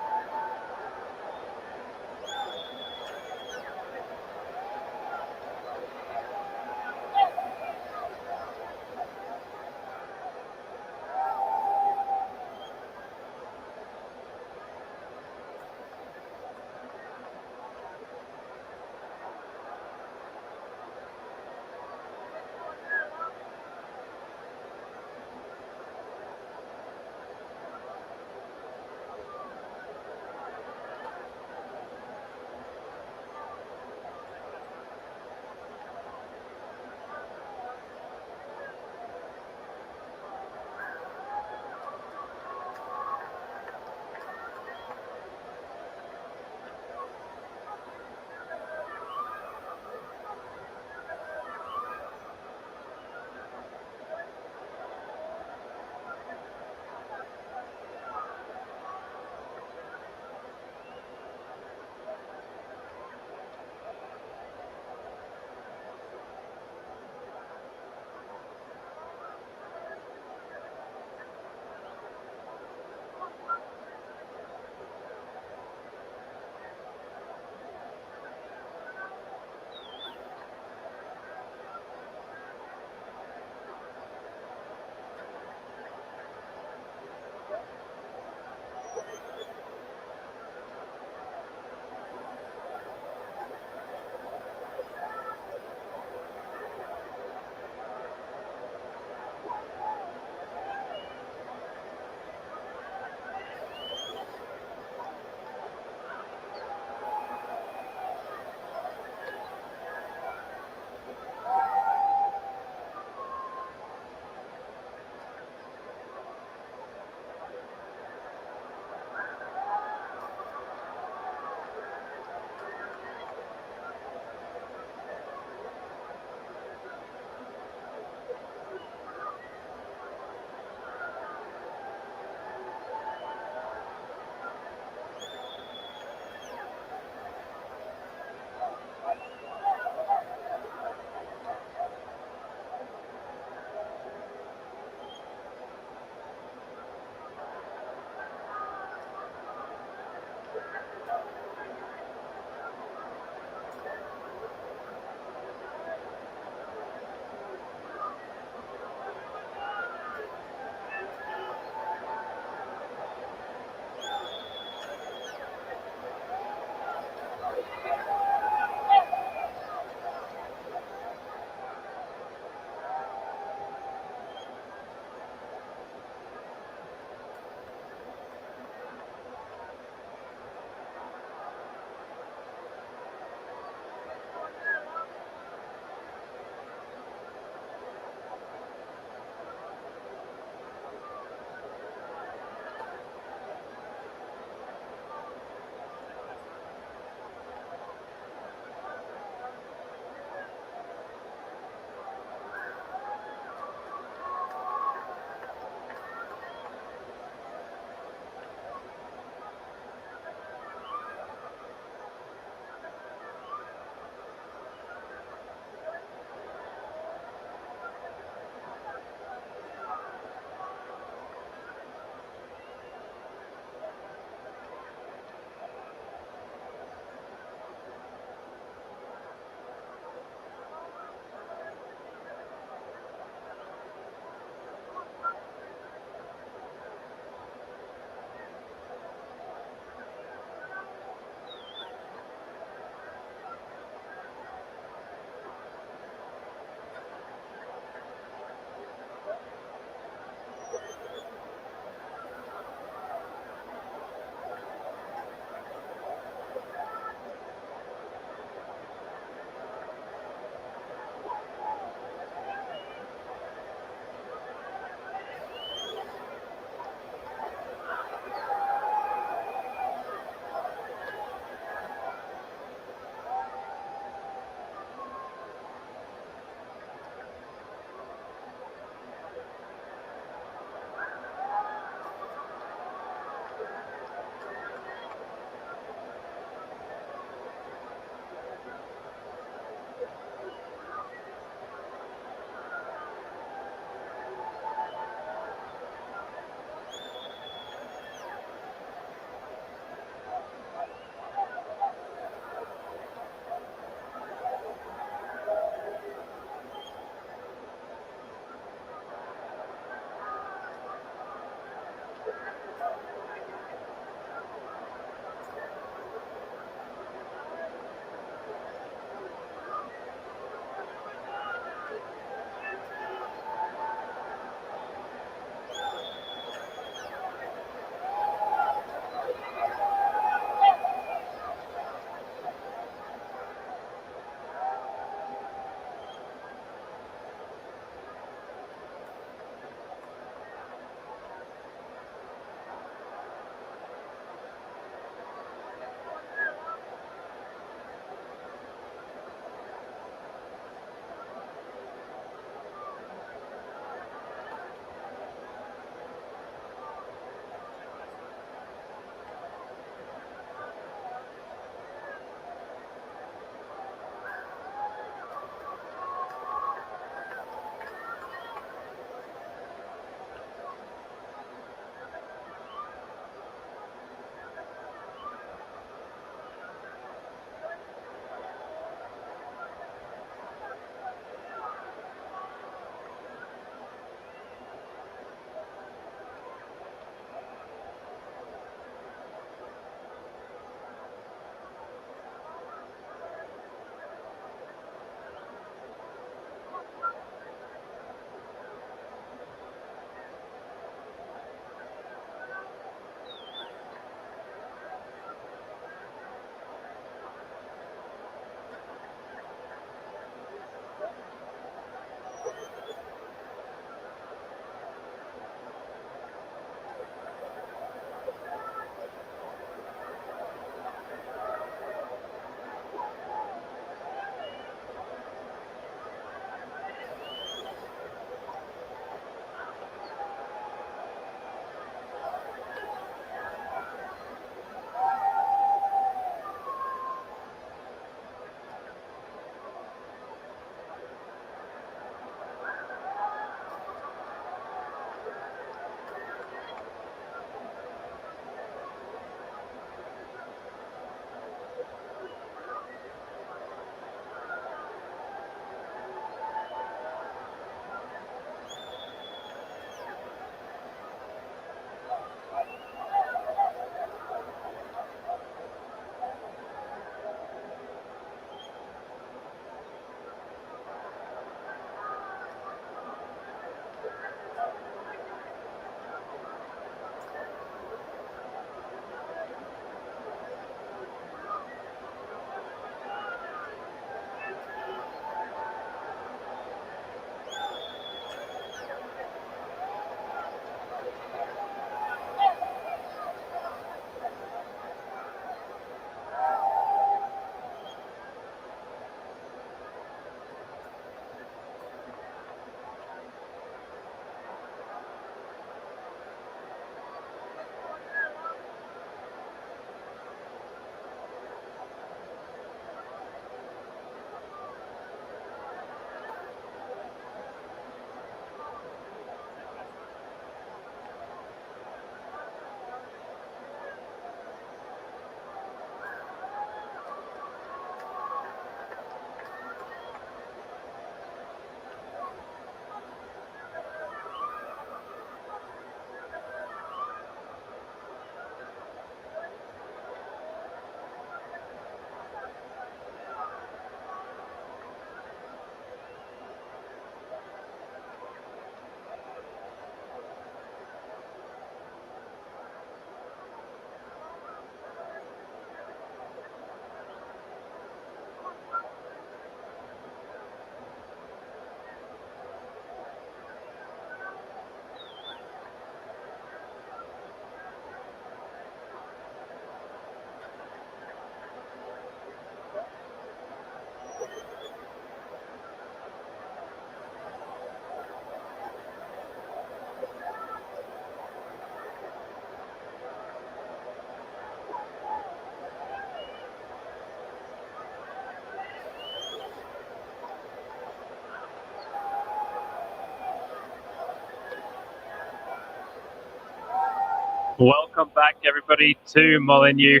Speaker 1: Welcome back, everybody, to Molineux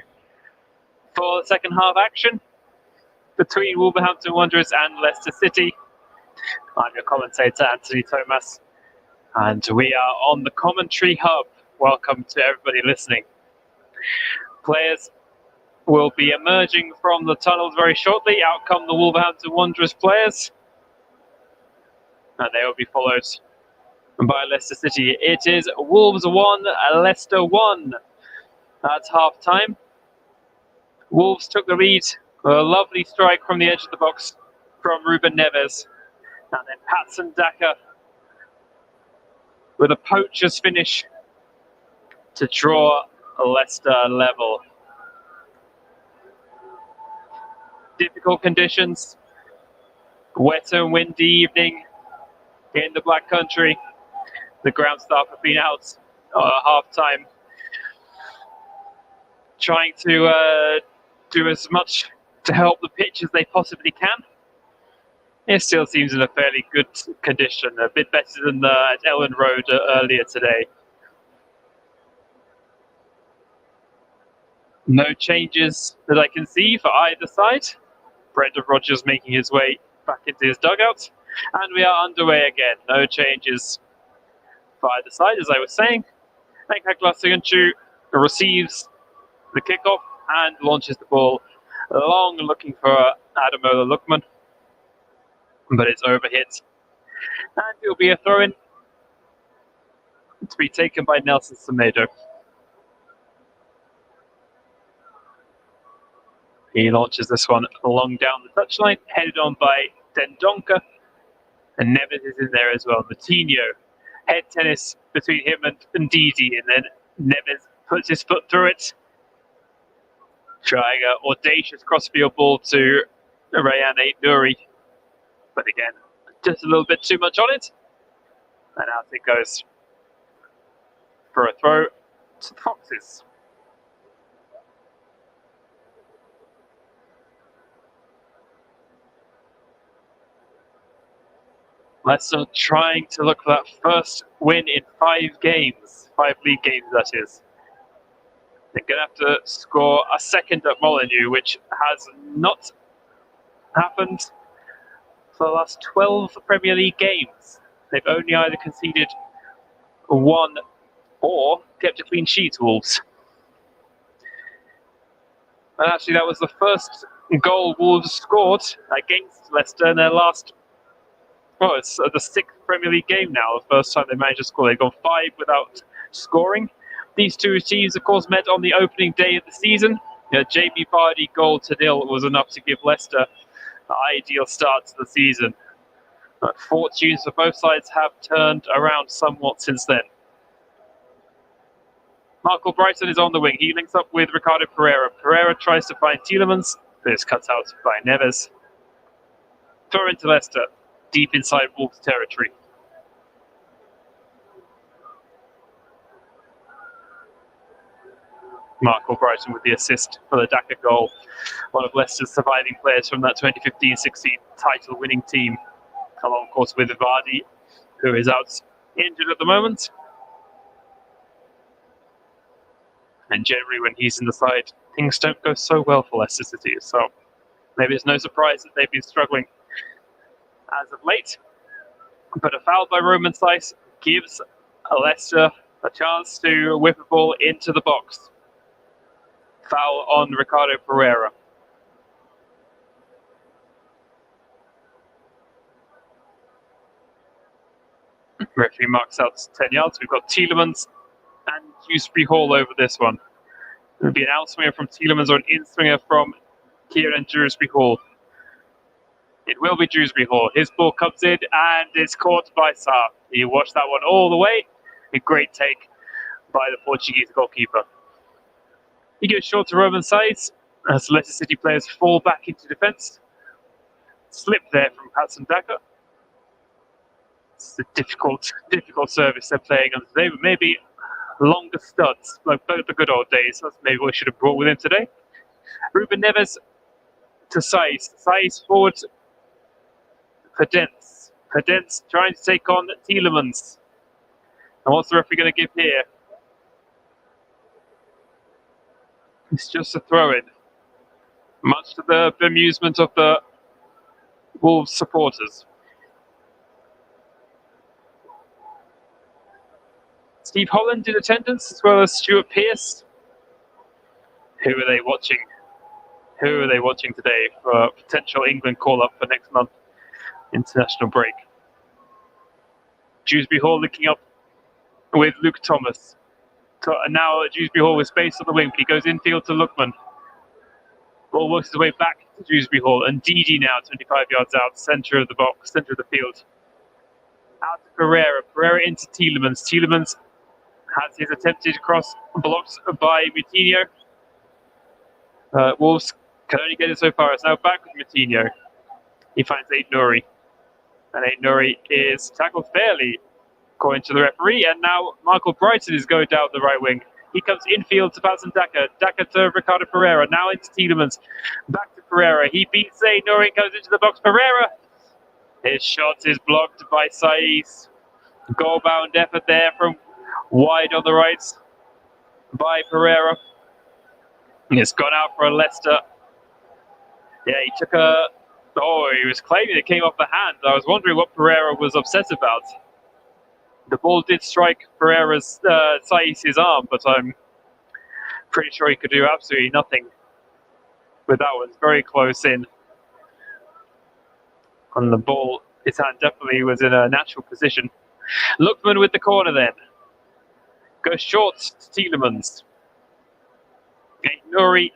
Speaker 1: for the second half action between Wolverhampton Wanderers and Leicester City. I'm your commentator, Anthony Thomas, and we are on the commentary hub. Welcome to everybody listening. Players will be emerging from the tunnels very shortly. Out come the Wolverhampton Wanderers players, and they will be followed by Leicester City. It is Wolves 1, Leicester 1 at half time. Wolves took the lead. A lovely strike from the edge of the box from Ruben Neves. And then Patson Daka with a poacher's finish to draw Leicester level. Difficult conditions. Wet and windy evening in the Black Country. The ground staff have been out at half time trying to do as much to help the pitch as they possibly can. It still seems in a fairly good condition, a bit better than at Ellen Road earlier today. No changes that I can see for either side. Brendan Rodgers making his way back into his dugout. And we are underway again. No changes for either side, as I was saying. Venkat Glasunchu receives the kickoff and launches the ball long, looking for Ademola Lookman. But it's overhit. And it'll be a throw-in to be taken by Nelson Semedo. He launches this one along down the touchline, headed on by Dendonka. And Neves is in there as well. Moutinho, head tennis between him and Ndidi, and then Neves puts his foot through it. Trying an audacious crossfield ball to Rayan Aït-Nouri. But again, just a little bit too much on it. And out it goes for a throw to the Foxes. Leicester trying to look for that first win in 5 games. 5 league games, that is. They're going to have to score a second at Molineux, which has not happened for the last 12 Premier League games. They've only either conceded 1 or kept a clean sheet, Wolves. And actually, that was the first goal Wolves scored against Leicester in their last... Well, it's the 6th Premier League game now, the first time they managed to score. They've gone 5 without scoring. These two teams, of course, met on the opening day of the season. Jamie Vardy goal to nil was enough to give Leicester an ideal start to the season. But fortunes for both sides have turned around somewhat since then. Marco Brighton is on the wing. He links up with Ricardo Pereira. Pereira tries to find Tielemans, but is cut out by Neves. Throw into Leicester, deep inside Wolves territory. Marco Brighton with the assist for the Daka goal. One of Leicester's surviving players from that 2015-16 title-winning team. Along, of course, with Vardy, who is out injured at the moment. And generally, when he's in the side, things don't go so well for Leicester City. So maybe it's no surprise that they've been struggling as of late. But a foul by Roman Saiss gives Leicester a chance to whip a ball into the box. Foul on Ricardo Pereira. Referee marks out 10 yards. We've got Tielemans and Dewsbury Hall over this one. It would be an outswinger from Tielemans or an in-swinger from Kieran Dewsbury Hall. It will be Dewsbury Hall. His ball comes in and is caught by Sarr. He watched that one all the way. A great take by the Portuguese goalkeeper. He goes short to Roman Saiss as Leicester City players fall back into defence. Slip there from Patson Daka. It's a difficult service they're playing on today, but maybe longer studs, like the good old days. That's maybe what we should have brought with him today. Ruben Neves to Saiss. Saiss forward for Dents. Dents trying to take on Tielemans. And what's the referee going to give here? It's just a throw-in, much to the bemusement of the Wolves supporters. Steve Holland in attendance, as well as Stuart Pearce. Who are they watching? Who are they watching today for potential England call-up for next month international break? Dewsbury Hall linking up with Luke Thomas. And now Dewsbury Hall with space on the wing, but he goes infield to Lookman. Ball works his way back to Dewsbury Hall, and Didi now 25 yards out, centre of the box, centre of the field. Out to Pereira. Pereira into Tielemans. Tielemans has his attempted cross blocked by Moutinho. Wolves can only get it so far. It's now back with Moutinho. He finds Aït-Nouri. And Aït-Nouri is tackled fairly, according to the referee. And now Michael Brighton is going down the right wing. He comes infield to Bazin Daka. Daka to Ricardo Pereira. Now into Tielemans. Back to Pereira. He beats Aït-Nouri and goes into the box. Pereira. His shot is blocked by Saiz. Goal-bound effort there from wide on the right by Pereira. It's gone out for a Leicester. Yeah, he took a... Oh, he was claiming it came off the hand. I was wondering what Pereira was upset about. The ball did strike Pereira's Saiz's arm, but I'm pretty sure he could do absolutely nothing with that one. It's very close in. On the ball, his hand definitely was in a natural position. Lookman with the corner then. Goes short to Tielemans. Aït-Nouri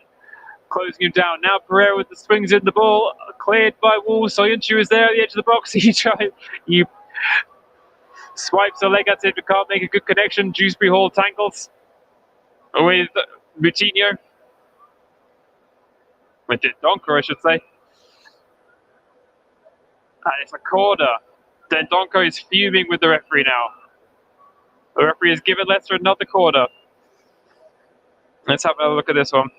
Speaker 1: closing him down. Now Pereira with the swings in the ball. Cleared by Wolves. Soyuncu is there at the edge of the box. He swipes a leg at it, but can't make a good connection. Dewsbury Hall tangles with Moutinho. With Dendoncker, I should say. And it's a corner. Dendoncker is fuming with the referee now. The referee has given Leicester another corner. Let's have another look at this one.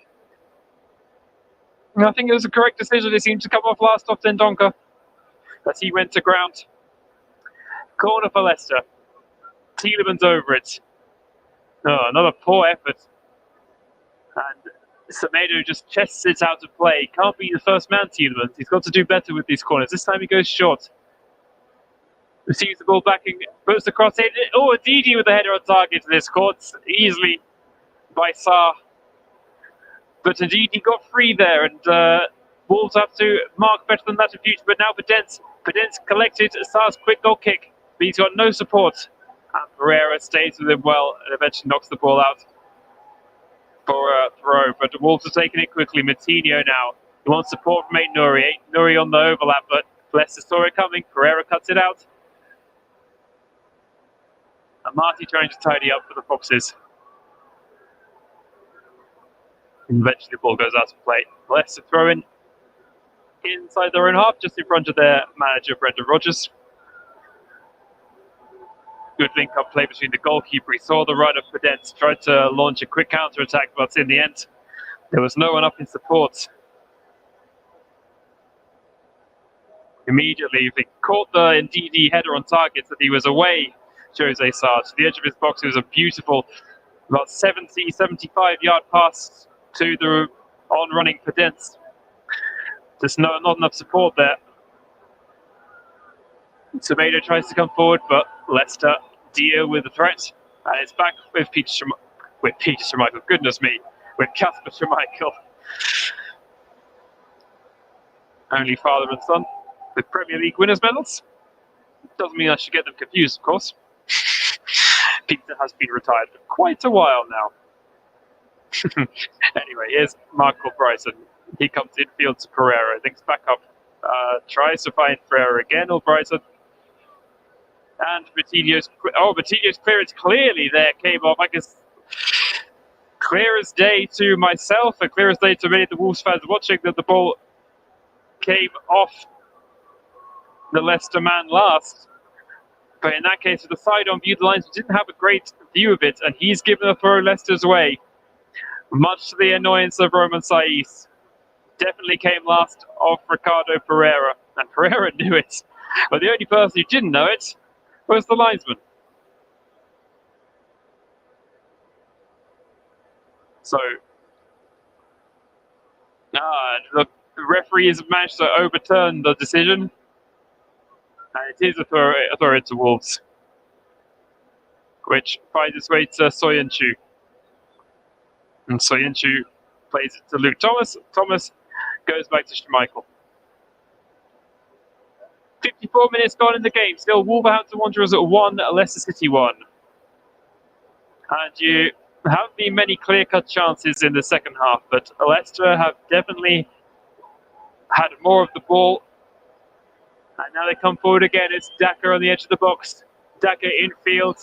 Speaker 1: I think it was a correct decision. It seemed to come off last off Dendoncker as he went to ground. Corner for Leicester. Tielemans over it. Oh, another poor effort. And Semedo just chests it out of play. Can't be the first man, Tielemans. He's got to do better with these corners. This time he goes short. Receives the ball back and puts the cross in. Oh, Didi with the header on target. This caught easily by Sarr. But Didi got free there, and Wolves have to mark better than that in future. But now Pedence collected Sarr's quick goal kick, but he's got no support. And Pereira stays with him well and eventually knocks the ball out for a throw. But the Wolves are taking it quickly. Moutinho now. He wants support from Aït-Nouri. Aït-Nouri on the overlap, but Leicester saw it coming. Pereira cuts it out. And Marty trying to tidy up for the Foxes. Eventually the ball goes out of play. Leicester throwing inside their own half, just in front of their manager, Brendan Rodgers. Good link-up play between the goalkeeper. He saw the run of Pedence, tried to launch a quick counter-attack, but in the end, there was no one up in support. Immediately, they caught the Ndidi header on target that he was away, Jose Sarr. To the edge of his box, it was a beautiful, about 70, 75-yard pass to the on-running Pedence. Just not enough support there. Semedo tries to come forward, but Leicester deal with the threat. And it's back with Peter Schmeichel. Goodness me, with Kasper Schmeichel. Only father and son with Premier League winners' medals. Doesn't mean I should get them confused, of course. Peter has been retired for quite a while now. Anyway, here's Michael Brighton. He comes infield to Pereira, thinks back up, tries to find Pereira again, or Brighton. And Moutinho's clearance clearly there came off. I guess clear as day to myself, and clear as day to many of the Wolves fans watching, that the ball came off the Leicester man last. But in that case, with the side-on view, the linesman didn't have a great view of it, and he's given a throw Leicester's way. Much to the annoyance of Roman Saiz. Definitely came last of Ricardo Pereira. And Pereira knew it. But the only person who didn't know it was the linesman. So, Look, the referee has managed to overturn the decision, and it is a throw to Wolves, which finds its way to Soyuncu. And Soyuncu plays it to Luke Thomas. Thomas goes back to Schmeichel. 54 minutes gone in the game. Still Wolverhampton Wanderers at 1, Leicester City 1. And you haven't been many clear-cut chances in the second half, but Leicester have definitely had more of the ball. And now they come forward again. It's Daka on the edge of the box. Daka infield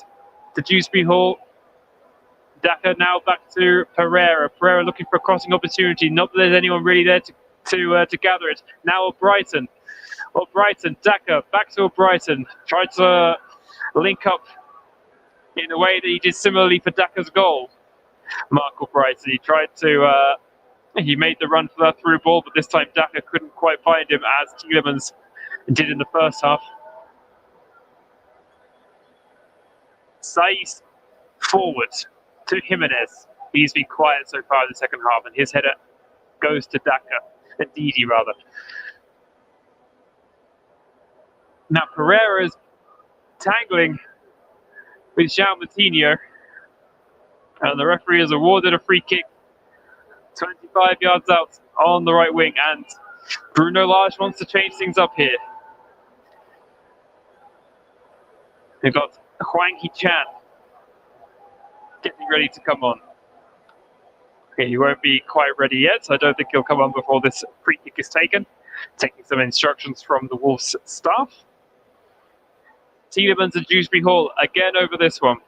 Speaker 1: to Dewsbury Hall. Daka now back to Pereira. Pereira looking for a crossing opportunity. Not that there's anyone really there to gather it. Now Brighton. Daka back to Brighton. Tried to link up in a way that he did similarly for Daka's goal. Marco Brighton. He tried to. He made the run for that through ball, but this time Daka couldn't quite find him as Tielemans did in the first half. Saiz forward to Jimenez. He's been quiet so far in the second half, and his header goes to Daka. Ndidi, rather. Now Pereira's tangling with João Moutinho, and the referee has awarded a free kick 25 yards out on the right wing, and Bruno Lage wants to change things up here. They've got Hwang Hee-chan getting ready to come on. Okay, he won't be quite ready yet, so I don't think he'll come on before this free kick is taken. Taking some instructions from the Wolves staff. Tielemans and Dewsbury Hall again over this one.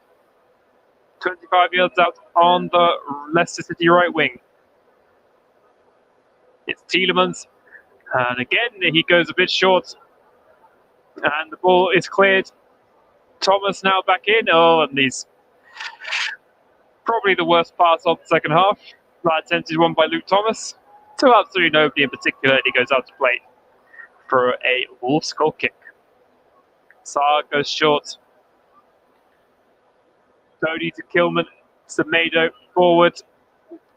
Speaker 1: 25 yards out on the Leicester City right wing. It's Tielemans, and again he goes a bit short, and the ball is cleared. Thomas now back in. And he's probably the worst pass of the second half. That attempted one by Luke Thomas to absolutely nobody in particular, and he goes out to play for a Wolves goal kick. Sarr goes short. Cody to Kilman. Semedo forward.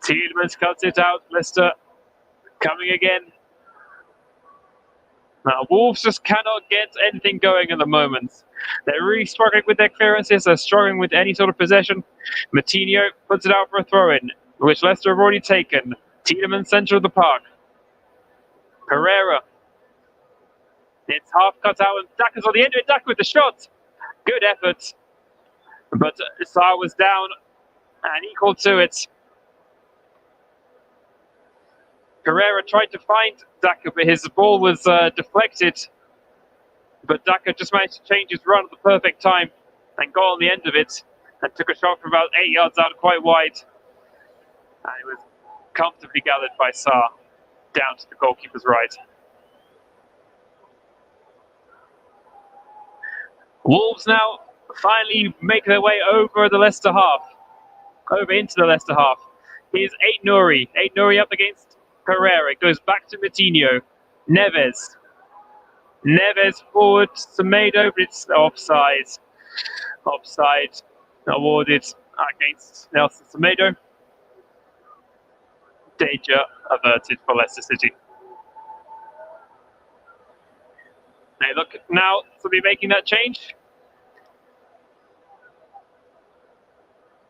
Speaker 1: Tielemans cuts it out. Leicester coming again. Now, Wolves just cannot get anything going at the moment. They're really struggling with their clearances. They're struggling with any sort of possession. Moutinho puts it out for a throw-in, which Leicester have already taken. Tielemans, centre of the park. Pereira. It's half cut out, and Daka's on the end of it. Daka with the shot. Good effort. But Sarr was down and equal to it. Pereira tried to find Daka, but his ball was deflected. But Daka just managed to change his run at the perfect time and got on the end of it and took a shot from about 8 yards out, quite wide. And it was comfortably gathered by Sarr down to the goalkeeper's right. Wolves now finally make their way over the Leicester half. Over into the Leicester half. Here's Aït Nouri up against Pereira. It goes back to Moutinho. Neves forward. Semedo, but it's offside. Offside awarded against Nelson Semedo. Danger averted for Leicester City. They look now to be making that change.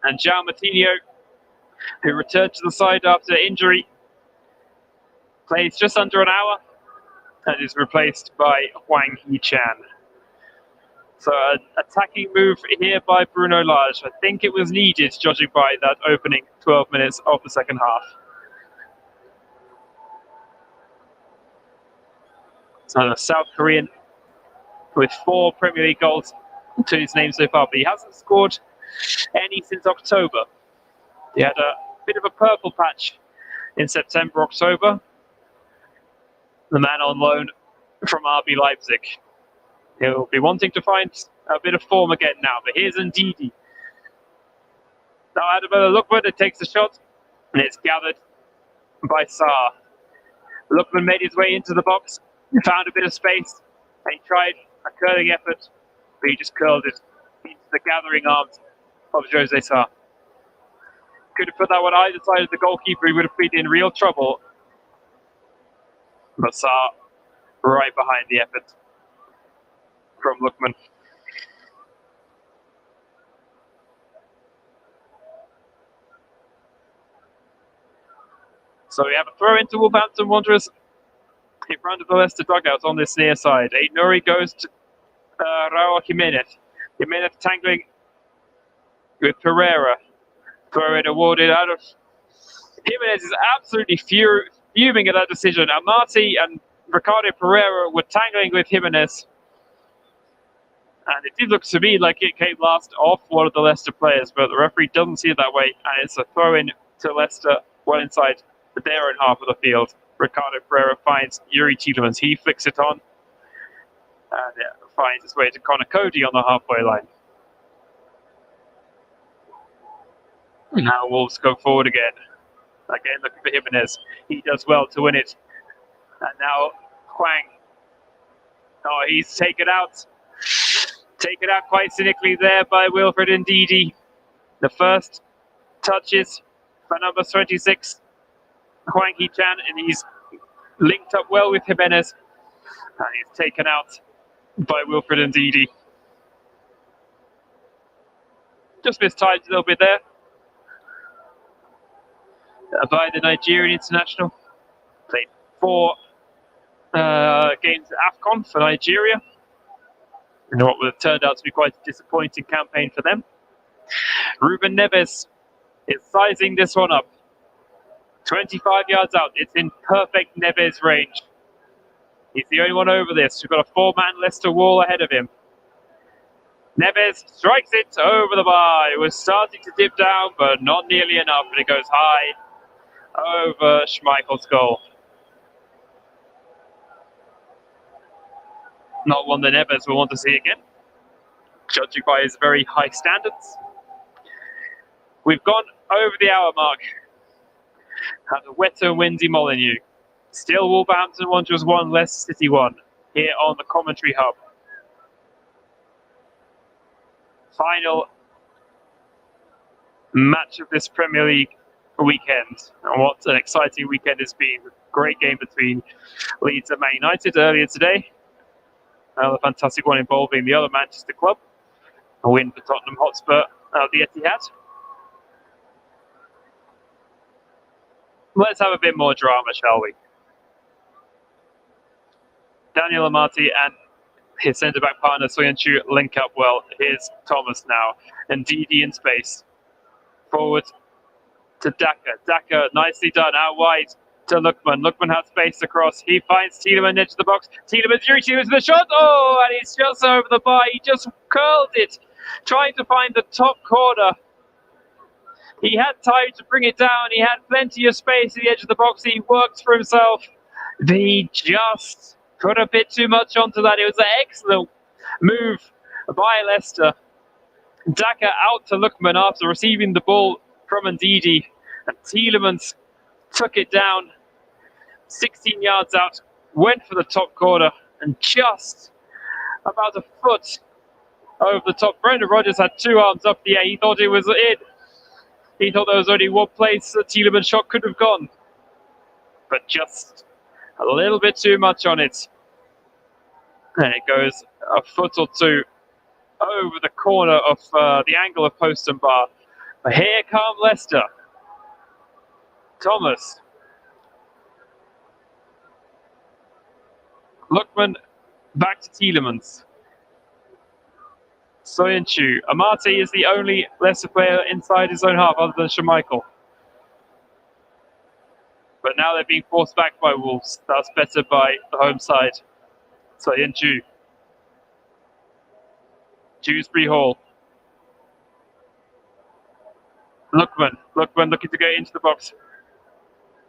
Speaker 1: And João Moutinho, who returned to the side after injury, plays just under an hour and is replaced by Hwang Hee-chan. So an attacking move here by Bruno Lage. I think it was needed, judging by that opening 12 minutes of the second half. So the South Korean with 4 Premier League goals to his name so far, but he hasn't scored any since October. He had a bit of a purple patch in September, October. The man on loan from RB Leipzig. He'll be wanting to find a bit of form again now, but here's Ndidi. Now Adebola Lookman takes the shot, and it's gathered by Sarr. Lookman made his way into the box, found a bit of space, and he tried a curling effort, but he just curled it into the gathering arms of Jose Sarr. Could have put that one either side of the goalkeeper, he would have been in real trouble. Massar right behind the effort from Lookman. So we have a throw into Wolverhampton Wanderers in front of the Leicester dugout on this near side. Nuri goes to Raul Jimenez. Jimenez tangling with Pereira. Throw it awarded out of. Jimenez is absolutely fuming at that decision. Amati and Ricardo Pereira were tangling with Jimenez. And it did look to me like it came last off one of the Leicester players, but the referee doesn't see it that way, and it's a throw in to Leicester well inside their own half of the field. Ricardo Pereira finds Yuri Tielemans. He flicks it on and finds his way to Connor Cody on the halfway line. Now Wolves go forward again. Again, looking for Jimenez. He does well to win it. And now Hwang. Oh, he's taken out. Taken out quite cynically there by Wilfred Ndidi. The first touches for number 26, Hwang Hee-chan, and he's linked up well with Jimenez. And he's taken out by Wilfred Ndidi. Just mistimed a little bit there by the Nigerian international. Played 4 games at AFCON for Nigeria. And what would have turned out to be quite a disappointing campaign for them. Ruben Neves is sizing this one up. 25 yards out. It's in perfect Neves range. He's the only one over this. We've got a 4-man Leicester wall ahead of him. Neves strikes it over the bar. It was starting to dip down, but not nearly enough. And it goes high over Schmeichel's goal. Not one that Neves will want to see again, judging by his very high standards. We've gone over the hour mark. Had a wet and windy Molineux. Still Wolverhampton Wanderers 1, Leicester City 1, here on the commentary hub. Final match of this Premier League weekend. And what an exciting weekend it's been. Great game between Leeds and Man United earlier today. Another fantastic one involving the other Manchester club. A win for Tottenham Hotspur at the Etihad. Let's have a bit more drama, shall we? Daniel Amati and his centre-back partner Soyuncu link up well. Here's Thomas now. And Ndidi in space. Forward to Daka. Daka, nicely done, out wide to Lookman. Lookman has space across. He finds Tielemans edge of the box. Yuri Tielemans with the shot. Oh, and he's just over the bar. He just curled it, trying to find the top corner. He had time to bring it down. He had plenty of space at the edge of the box. He worked for himself. He just put a bit too much onto that. It was an excellent move by Leicester. Daka out to Lookman after receiving the ball from Ndidi. And Tielemans took it down 16 yards out, went for the top corner, and just about a foot over the top. Brendan Rodgers had 2 arms up the air. He thought it was in. He thought there was only one place that Tielemans' shot could have gone. But just a little bit too much on it. And it goes a foot or two over the corner of the angle of post and bar. But here come Leicester. Thomas. Lookman back to Tielemans. Soyuncu. Amati is the only Leicester player inside his own half other than Schmeichel. But now they're being forced back by Wolves. That's better by the home side. Soyuncu. Dewsbury Hall. Lookman looking to get into the box.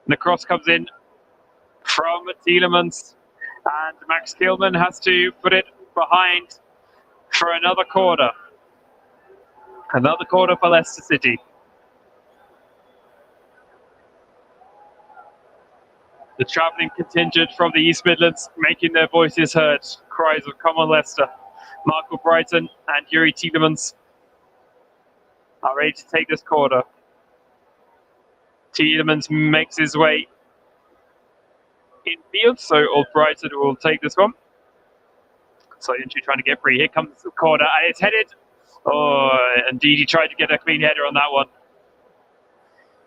Speaker 1: And the cross comes in from Tielemans. And Max Kilman has to put it behind for another corner. Another corner for Leicester City. The travelling contingent from the East Midlands making their voices heard. Cries of "Come on, Leicester." Michael Brighton and Yuri Tielemans are ready to take this corner. Tielemans makes his way in midfield, so Albrighton will take this one. So Inchu trying to get free. Here comes the corner, and it's headed. Oh, indeed, he tried to get a clean header on that one.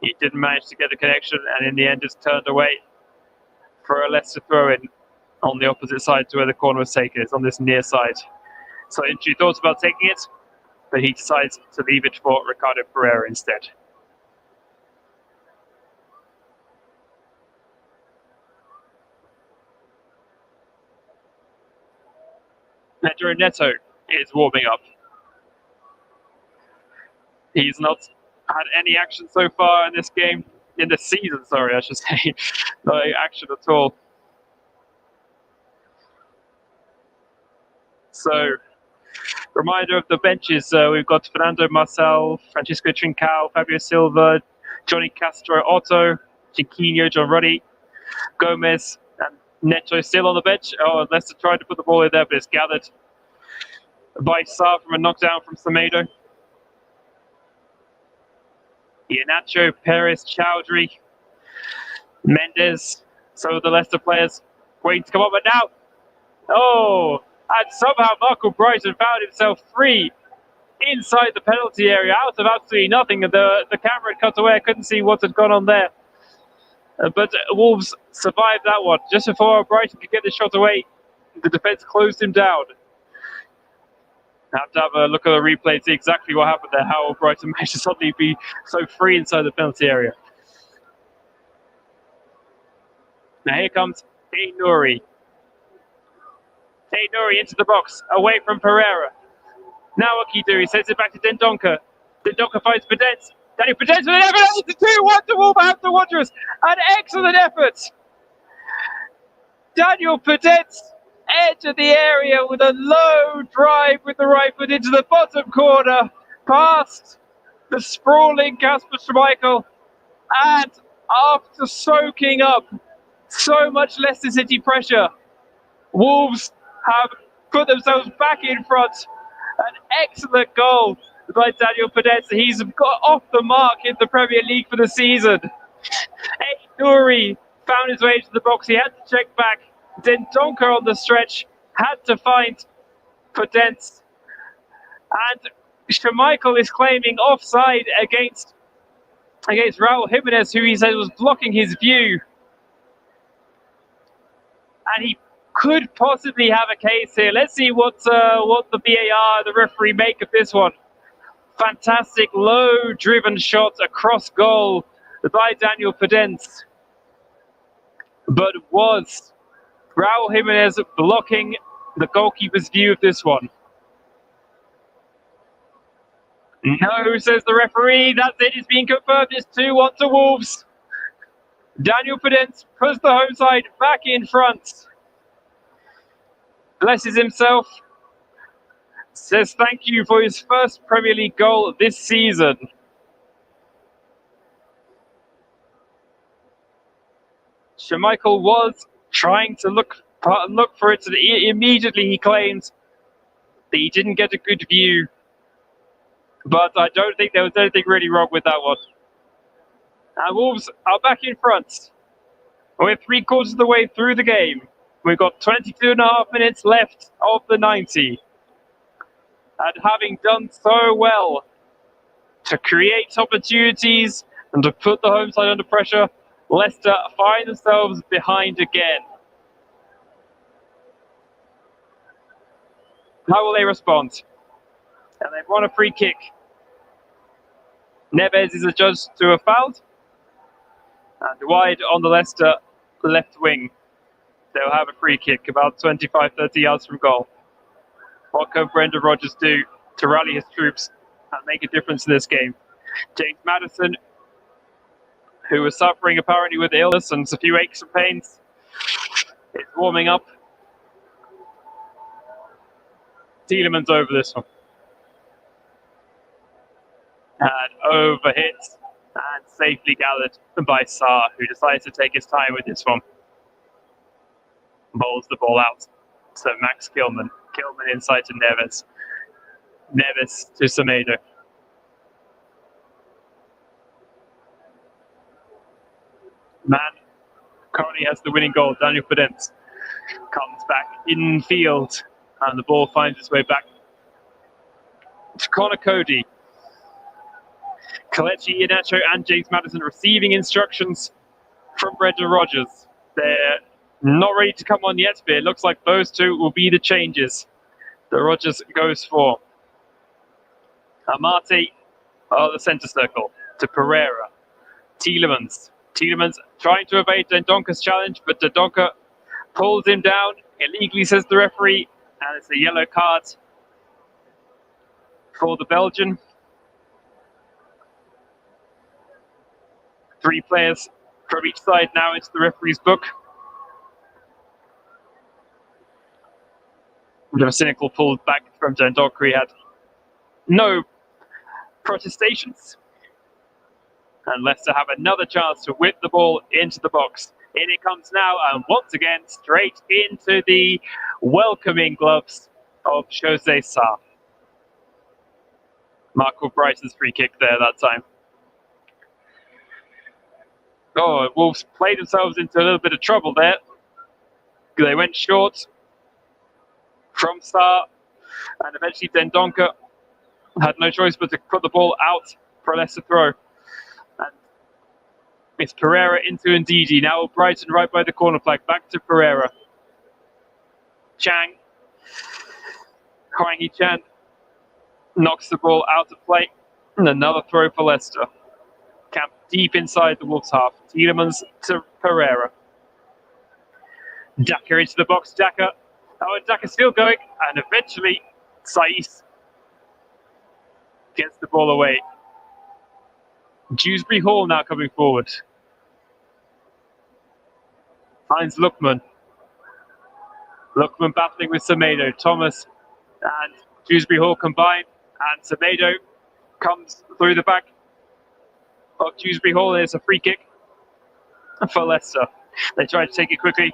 Speaker 1: He didn't manage to get the connection, and in the end, just turned away for a Leicester throw-in on the opposite side to where the corner was taken. It's on this near side. So Inchu thought about taking it, but he decides to leave it for Ricardo Pereira instead. Pedro Neto is warming up. He's not had any action so far in this game, in the season, sorry, I should say. No action at all. So, reminder of the benches. We've got Fernando Marcel, Francisco Trincao, Fabio Silva, Johnny Castro, Otto, Chiquinho, John Ruddy, Gomez, and Neto still on the bench. Oh, Leicester tried to put the ball in there, but it's gathered by Sarr from a knockdown from Semedo. Iheanacho, Perez, Chowdhury, Mendes. So the Leicester players waiting to come up, but now, oh, and somehow Marco Brighton found himself free inside the penalty area, out of absolutely nothing. And the camera had cut away. I couldn't see what had gone on there. But Wolves survived that one. Just before Brighton could get the shot away, the defence closed him down. I have to have a look at the replay to see exactly what happened there, how Brighton managed to suddenly be so free inside the penalty area. Now here comes Nouri. Nouri into the box, away from Pereira. Now what can he do? He sends it back to Dendoncker. Dendoncker finds Podence. Daniel Podence with an effort. It's a 2-1 to Wolverhampton Wanderers. An excellent effort. Daniel Podence, edge of the area with a low drive with the right foot into the bottom corner, past the sprawling Kasper Schmeichel, and after soaking up so much Leicester City pressure, Wolves have put themselves back in front. An excellent goal by Daniel Podence. He's got off the mark in the Premier League for the season. Nouri found his way into the box. He had to check back. Dendoncker on the stretch had to find Podence. And Schmeichel is claiming offside against Raul Jimenez, who he said was blocking his view. And he could possibly have a case here. Let's see what the VAR, the referee, make of this one. Fantastic low-driven shot across goal by Daniel Podence. But was Raul Jimenez blocking the goalkeeper's view of this one? No, says the referee. That's it. It's been confirmed. It's 2-1 to Wolves. Daniel Podence puts the home side back in front. Blesses himself. Says thank you for his first Premier League goal this season. Schmeichel was trying to look for it. Immediately he claimed that he didn't get a good view. But I don't think there was anything really wrong with that one. And Wolves are back in front. We're 3/4 of the way through the game. We've got 22.5 minutes left of the 90. And having done so well to create opportunities and to put the home side under pressure, Leicester find themselves behind again. How will they respond? And they've won a free kick. Neves is adjudged to have fouled. And wide on the Leicester left wing. They'll have a free kick about 25-30 yards from goal. What can Brendan Rodgers do to rally his troops and make a difference in this game? James Maddison, who was suffering apparently with illness and a few aches and pains, is warming up. Tielemans over this one. And overhit and safely gathered by Sarr, who decides to take his time with this one. Bowls the ball out to Max Kilman. Kilman inside to Neves. Neves to Semedo. Man currently has the winning goal. Daniel Podence comes back in field, and the ball finds its way back to Connor Cody. Kelechi Iheanacho and James Maddison receiving instructions from Brendan Rodgers. They're not ready to come on yet, but it looks like those two will be the changes that Rodgers goes for. Amate, the centre circle, to Pereira. Tielemans trying to evade Dendonka's challenge, but Dendonka pulls him down. Illegally, says the referee, and it's a yellow card for the Belgian. 3 players from each side now into the referee's book. A bit of a cynical pull back from Dendonka. He had no protestations. And Leicester have another chance to whip the ball into the box. In it comes now, and once again, straight into the welcoming gloves of Jose Sarr. Marco Brighton's free kick there that time. Oh, Wolves played themselves into a little bit of trouble there. They went short from Sarr, and eventually Dendonka had no choice but to put the ball out for a Leicester throw. And it's Pereira into Ndidi. Now Brighton right by the corner flag. Back to Pereira. Chang. Hwang Hee-chan knocks the ball out of play. And another throw for Leicester. Camp deep inside the Wolves half. Tielemans to Pereira. Daka into the box. Daka. Oh, and Daka's still going. And eventually, Saiz gets the ball away. Dewsbury Hall now coming forward. Finds Lookman. Lookman battling with Semedo. Thomas and Dewsbury Hall combine. And Semedo comes through the back of Dewsbury Hall. There's a free kick for Leicester. They try to take it quickly,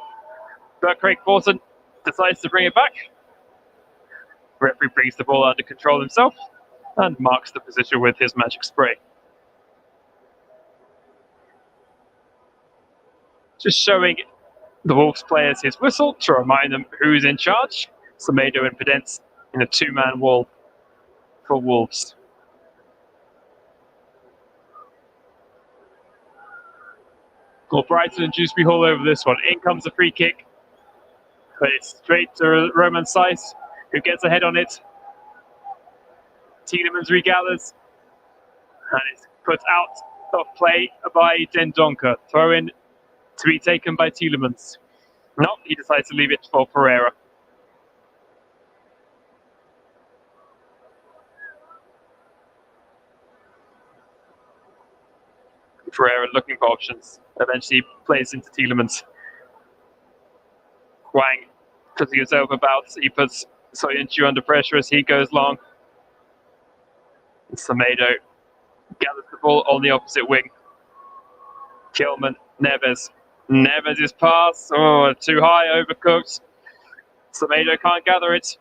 Speaker 1: but Craig Forson decides to bring it back. Referee brings the ball under control himself and marks the position with his magic spray. Just showing the Wolves players his whistle to remind them who's in charge. Semedo and Podence in a 2-man wall for Wolves. Well, Brighton and Dewsbury Hall over this one. In comes the free kick. But it's straight to Roman Saiz, who gets ahead on it. Tielemans regathers. And it's put out of play by Dendonka. Throw in to be taken by Tielemans. No, he decides to leave it for Pereira. Pereira looking for options. Eventually plays into Tielemans. Hwang putting himself about. He puts Soyuncu under pressure as he goes long. Semedo gathers the ball on the opposite wing. Kilman, Neves. Neves' pass. Oh, too high, overcooked. Semedo can't gather it.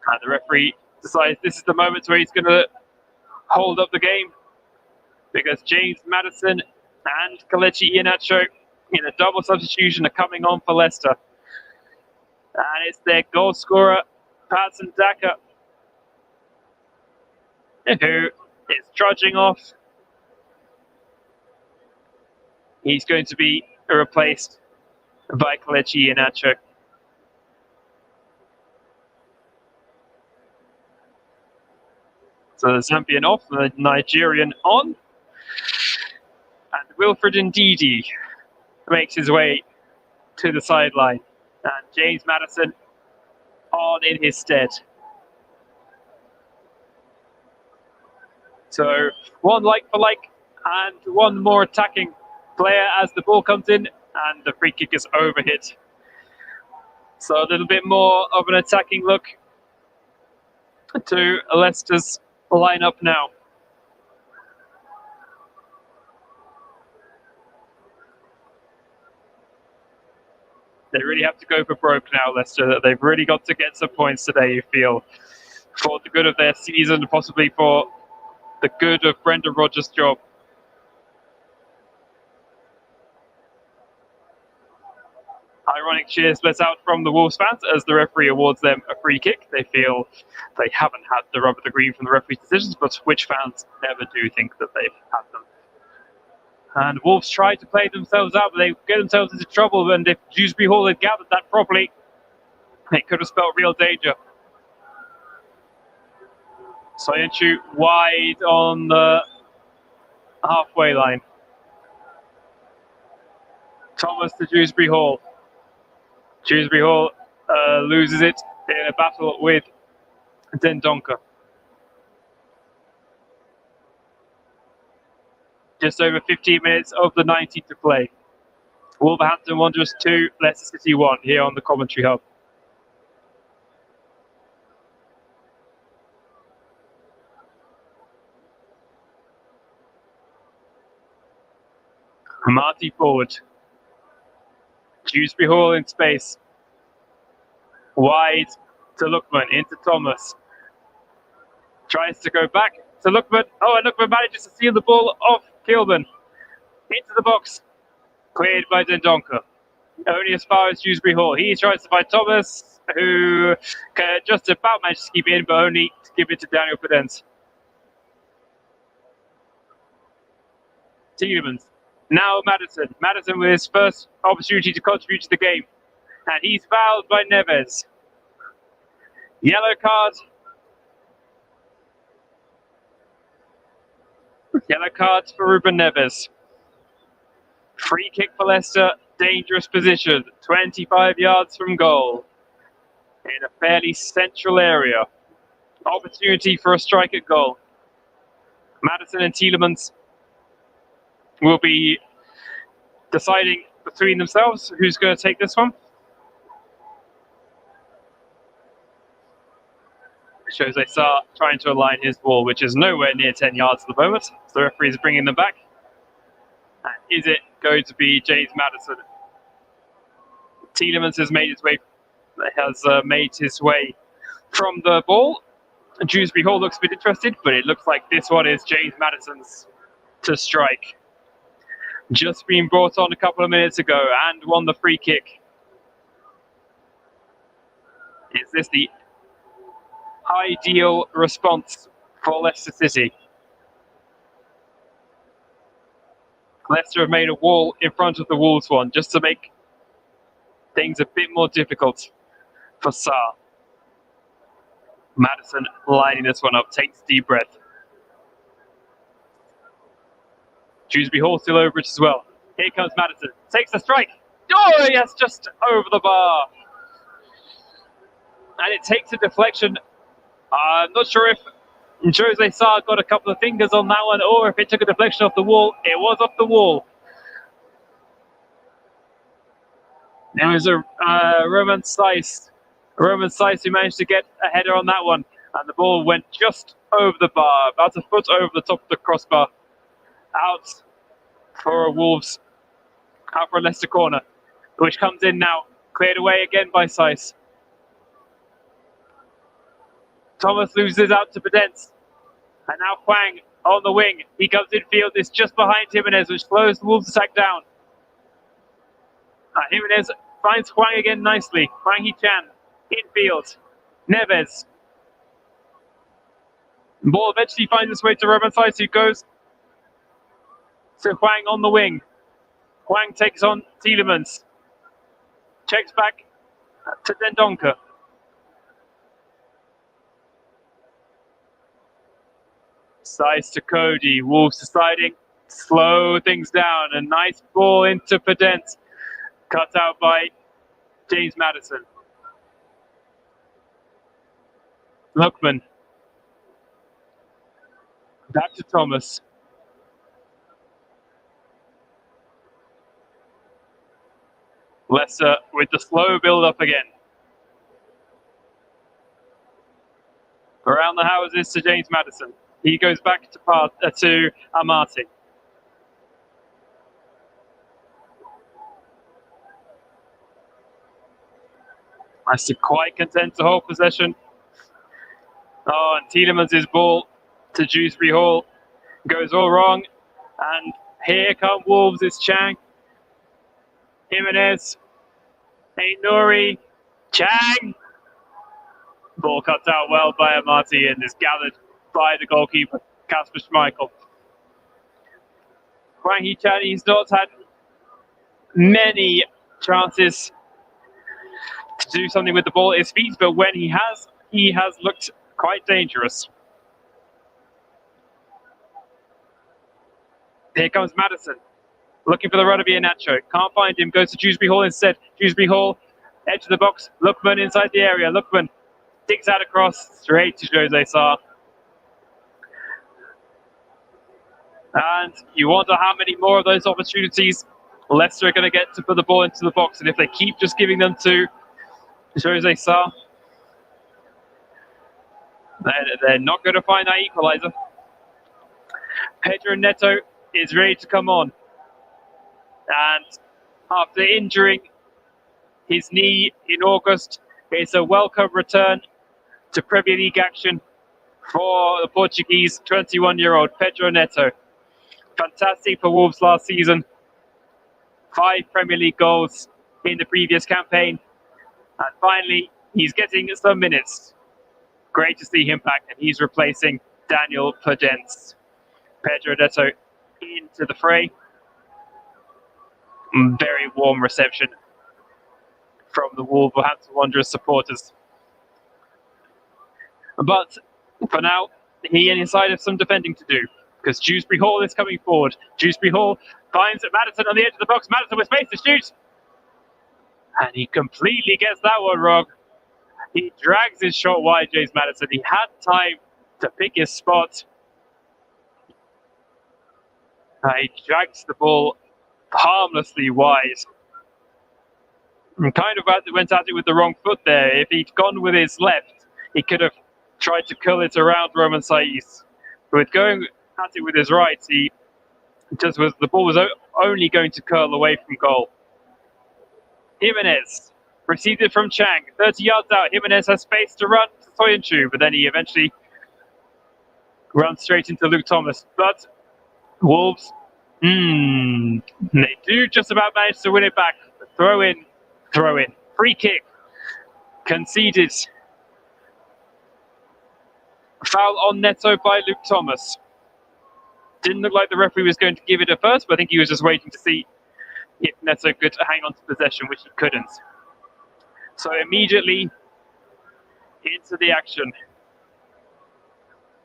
Speaker 1: And the referee decides this is the moment where he's going to hold up the game, because James Maddison and Kelechi Iheanacho in a double substitution are coming on for Leicester. And it's their goal scorer, Patson Daka, who is trudging off. He's going to be replaced by Kelechi Iheanacho. So the Zambian off, the Nigerian on. And Wilfred Ndidi makes his way to the sideline. And James Maddison on in his stead. So one like for like and one more attacking player as the ball comes in, and the free kick is overhit. So a little bit more of an attacking look to Leicester's lineup now. They really have to go for broke now, Leicester. They've really got to get some points today, you feel, for the good of their season, possibly for the good of Brendan Rodgers' job. Ironic cheers split out from the Wolves fans as the referee awards them a free kick. They feel they haven't had the rub of the green from the referee's decisions, but which fans never do think that they've had them. And Wolves try to play themselves out, but they get themselves into trouble. And if Dewsbury Hall had gathered that properly, it could have spelled real danger. Soyuncu wide on the halfway line. Thomas to Dewsbury Hall. Dewsbury Hall loses it in a battle with Dendoncker. Just over 15 minutes of the 90 to play. Wolverhampton Wanderers 2, Leicester City 1 here on the commentary hub. Marty forward. Dewsbury Hall in space. Wide to Lookman, into Thomas. Tries to go back to Lookman. Oh, and Lookman manages to steal the ball off Kilburn. Into the box. Cleared by Dendoncker. Only as far as Dewsbury Hall. He tries to find Thomas, who just about managed to keep it in, but only to give it to Daniel Pedence. Tielemans. Now Maddison. Maddison with his first opportunity to contribute to the game. And he's fouled by Neves. Yellow card. Yellow cards for Ruben Neves. Free kick for Leicester. Dangerous position. 25 yards from goal. In a fairly central area. Opportunity for a strike at goal. Maddison and Tielemans will be deciding between themselves who's going to take this one. Jose Sarr trying to align his ball, which is nowhere near 10 yards at the moment. So the referee is bringing them back. And is it going to be James Maddison? Tielemans has made his way from the ball. Dewsbury Hall looks a bit interested, but it looks like this one is James Maddison's to strike. Just been brought on a couple of minutes ago and won the free kick. Is this the ideal response for Leicester City? Leicester have made a wall in front of the Wolves one just to make things a bit more difficult for Sarr. Maddison lining this one up, takes a deep breath. Dewsbury Hall still over it as well. Here comes Maddison. Takes the strike. Oh, yes, just over the bar. And it takes a deflection. I'm not sure if Jose Sarr got a couple of fingers on that one or if it took a deflection off the wall. It was off the wall. There was a Roman Saiss. Roman Saiss who managed to get a header on that one. And the ball went just over the bar, about a foot over the top of the crossbar. Out for a Wolves, out for a Leicester corner, which comes in now. Cleared away again by Saiss. Thomas loses out to Pedence. And now Hwang on the wing. He comes infield. It's just behind Jimenez, which slows the Wolves attack down. Jimenez finds Hwang again nicely. Hwang Hee-chan, infield. Neves. The ball eventually finds its way to Roman Saiss, who goes to Hwang on the wing. Hwang takes on Tielemans. Checks back to Dendoncker. Saiss to Cody. Wolves deciding to slow things down. A nice ball into Pedence. Cut out by James Maddison. Lookman. Back to Thomas. Leicester with the slow build-up again. Around the houses to James Maddison. He goes back to Amati. Leicester quite content to hold possession. Oh, and Tielemans' ball to Dewsbury Hall goes all wrong. And here come Wolves, it's Chang. Jimenez Ainuri, Chang. Ball cut out well by Amati and is gathered by the goalkeeper, Kasper Schmeichel. Hwang Hee-chan, he's not had many chances to do something with the ball at his feet, but when he has looked quite dangerous. Here comes Madison, looking for the run of Iheanacho. Can't find him, goes to Dewsbury Hall instead. Dewsbury Hall, edge of the box. Lookman inside the area. Lookman digs out across, straight to Jose Sarr. And you wonder how many more of those opportunities Leicester are going to get to put the ball into the box. And if they keep just giving them to Jose Sarr, they're not going to find that equaliser. Pedro Neto is ready to come on. And after injuring his knee in August, it's a welcome return to Premier League action for the Portuguese 21-year-old Pedro Neto. Fantastic for Wolves last season. 5 Premier League goals in the previous campaign. And finally, he's getting some minutes. Great to see him back, and he's replacing Daniel Podence. Pedro Neto into the fray. Very warm reception from the Wolverhampton Wanderers supporters. But for now, he and his side have some defending to do, because Dewsbury Hall is coming forward. Dewsbury Hall finds Madison on the edge of the box. Madison with space to shoot. And he completely gets that one wrong. He drags his shot wide, James Madison. He had time to pick his spot. He drags the ball harmlessly wide. And kind of went at it with the wrong foot there. If he'd gone with his left, he could have tried to curl it around Roman Saiz. But with going at it with his right, the ball was only going to curl away from goal. Jimenez received it from Chang, 30 yards out. Jimenez has space to run to Soyuncu, but then he eventually runs straight into Luke Thomas. But Wolves, they do just about manage to win it back. Throw in. Free kick conceded. Foul on Neto by Luke Thomas. Didn't look like the referee was going to give it at first, but I think he was just waiting to see if Neto could hang on to possession, which he couldn't. So immediately into the action.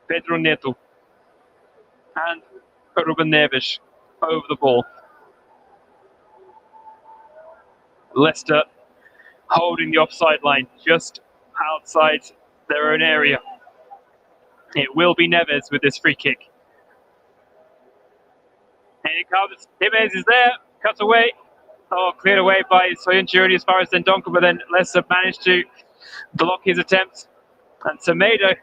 Speaker 1: Pedro Neto and Ruben Neves over the ball. Leicester holding the offside line just outside their own area. It will be Neves with this free kick. And it comes. Jimenez is there. Cut away. Cleared away by Soyuncu as far as Dendonka, but then Leicester managed to block his attempt. And Semedo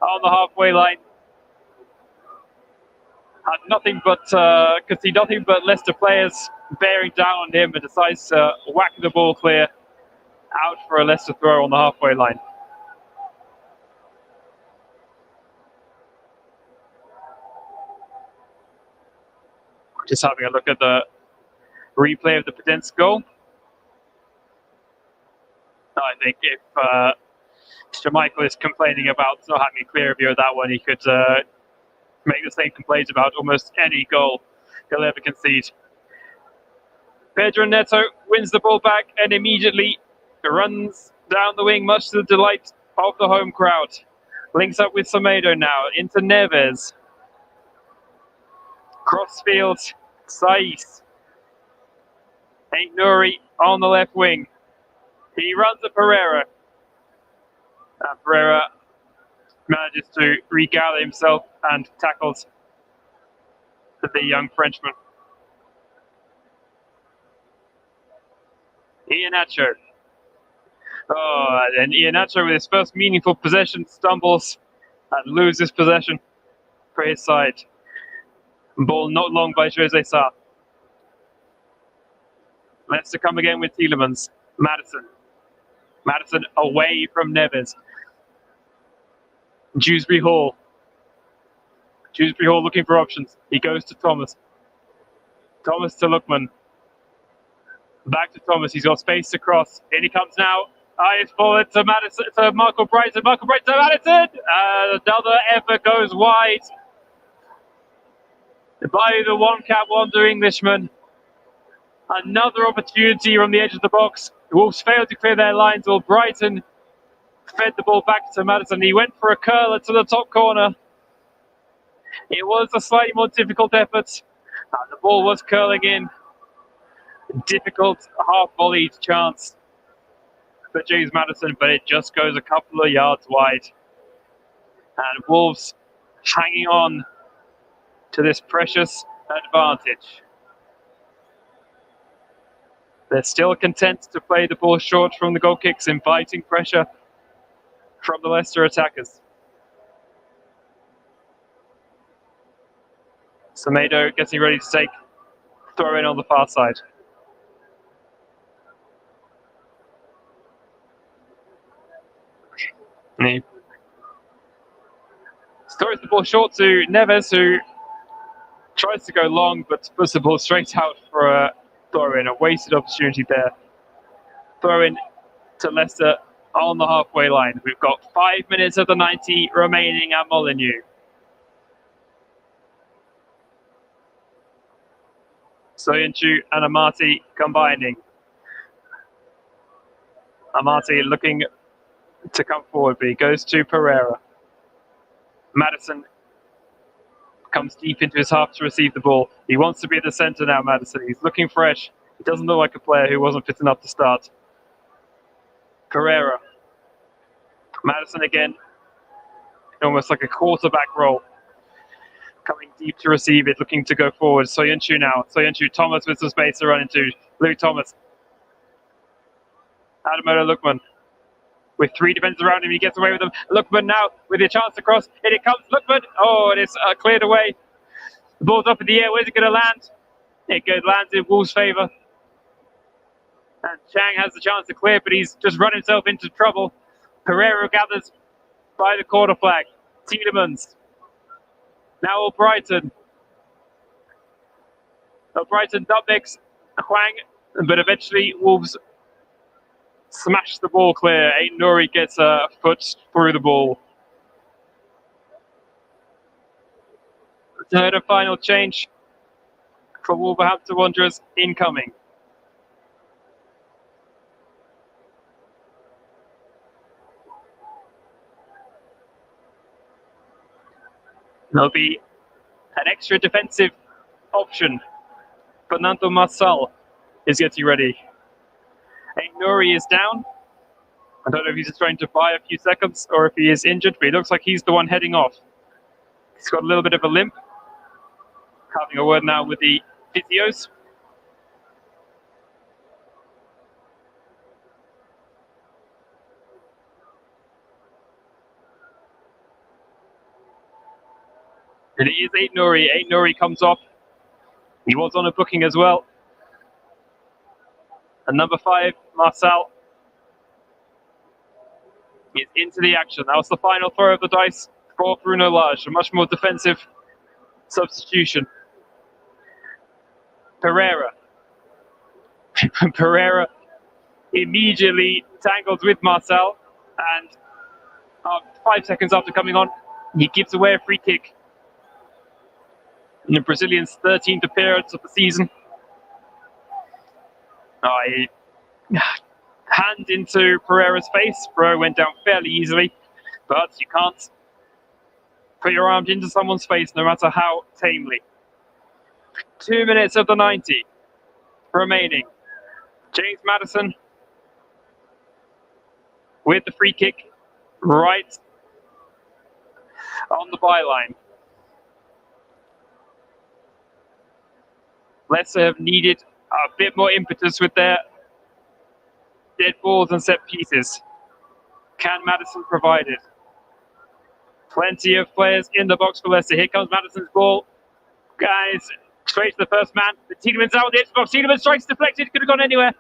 Speaker 1: on the halfway line could see nothing but Leicester players bearing down on him, and decides to whack the ball clear out for a Leicester throw on the halfway line. Just having a look at the replay of the Podence goal. I think if Schmeichel is complaining about not having a clear view of that one, he could make the same complaint about almost any goal he'll ever concede. Pedro Neto wins the ball back and immediately runs down the wing, much to the delight of the home crowd. Links up with Semedo now, into Neves. Crossfield, Saiz. Ainuri on the left wing. He runs at Pereira. And Pereira manages to regather himself and tackles the young Frenchman. Iheanacho. And Iheanacho with his first meaningful possession stumbles and loses possession for his side. Ball not long by Jose Sarr. Leicester come again with Tielemans. Madison away from Neves. Dewsbury Hall. Dewsbury Hall looking for options. He goes to Thomas. Thomas to Lookman. Back to Thomas. He's got space to cross. In he comes now. Eyes forward to Madison, to Michael Brighton. Michael Brighton to Madison. Another effort goes wide by the one-cap wonder Englishman. Another opportunity from the edge of the box. Wolves failed to clear their lines. While Brighton fed the ball back to Madison. He went for a curler to the top corner. It was a slightly more difficult effort. The ball was curling in. Difficult half-volleyed chance for James Madison, but it just goes a couple of yards wide. And Wolves hanging on to this precious advantage. They're still content to play the ball short from the goal kicks, inviting pressure from the Leicester attackers. Semedo getting ready to take throw in on the far side. And he throws the ball short to Neves, who tries to go long but puts the ball straight out for a throw in. A wasted opportunity there. Throw in to Leicester on the halfway line. We've got 5 minutes of the 90 remaining at Molineux. Soyuncu and Amati combining. Amati looking to come forward, but he goes to Pereira. Madison comes deep into his half to receive the ball. He wants to be at the centre now, Madison. He's looking fresh. He doesn't look like a player who wasn't fit enough to start. Pereira. Madison again. Almost like a quarterback role. Coming deep to receive it, looking to go forward. Soyuncu now. Soyuncu, Thomas with some space to run into. Luke Thomas. Adamola Lookman. With 3 defenders around him, he gets away with them. Lookman now with a chance to cross. In it comes, Lookman. Oh, it is cleared away. The ball's up in the air. Where's it going to land? It lands in Wolves' favour. And Chang has the chance to clear, but he's just run himself into trouble. Pereira gathers by the corner flag. Tielemans. Now Brighton. Brighton Dubbex, Huang, but eventually Wolves smash the ball clear. Aiden Nuri gets a foot through the ball. Third and final change for Wolverhampton Wanderers incoming. There'll be an extra defensive option. Fernando Marçal is getting ready. Nuri is down. I don't know if he's just trying to buy a few seconds or if he is injured, but he looks like he's the one heading off. He's got a little bit of a limp. Having a word now with the physios. And it is Aiden Nuri. Aiden Nuri comes off. He was on a booking as well. And number 5, Marçal, is into the action. That was the final throw of the dice for Bruno Lage. A much more defensive substitution. Pereira. Pereira immediately tangled with Marçal. And 5 seconds after coming on, he gives away a free kick. In the Brazilian's 13th appearance of the season. Hand into Pereira's face. Pereira went down fairly easily, but you can't put your arm into someone's face no matter how tamely. 2 minutes of the 90 remaining. James Madison with the free kick right on the byline. Leicester have needed a bit more impetus with their dead balls and set pieces. Can Madison provide it? Plenty of players in the box for Leicester. Here comes Madison's ball. Guys, straight to the first man. The Tielemans out of the edge box. Tielemans strikes deflected. Could have gone anywhere.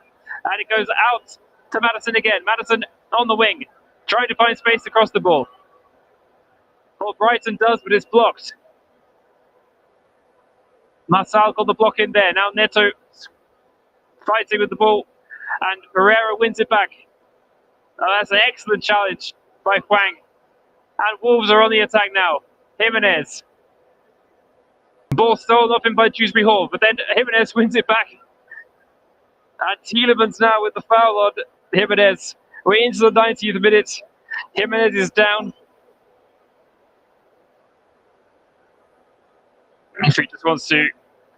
Speaker 1: And it goes out to Madison again. Madison on the wing. Trying to find space across the ball. Well, Brighton does, but it's blocked. Marçal got the block in there. Now Neto fighting with the ball, and Pereira wins it back. That's an excellent challenge by Huang. And Wolves are on the attack now. Jimenez. Ball stolen off him by Dewsbury Hall, but then Jimenez wins it back. And Tielemans now with the foul on Jimenez. We're into the 90th minute. Jimenez is down. If he just wants to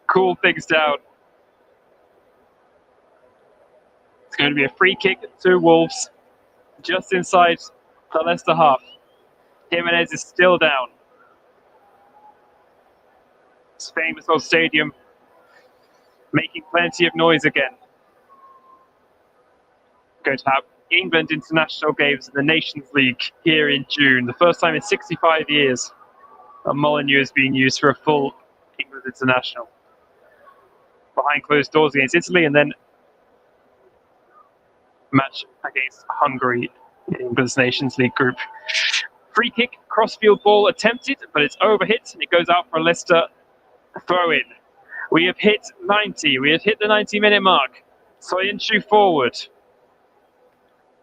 Speaker 1: cool things down. It's going to be a free kick to Wolves, just inside the Leicester half. Jimenez is still down. It's famous old stadium, making plenty of noise again. Going to have England international games in the Nations League here in June. The first time in 65 years a Molineux is being used for a full England international. Behind closed doors against Italy, and then match against Hungary in England's Nations League group. Free kick, crossfield ball attempted, but it's overhit and it goes out for a Leicester throw-in. We have hit 90. We have hit the 90-minute mark. Soyuncu forward.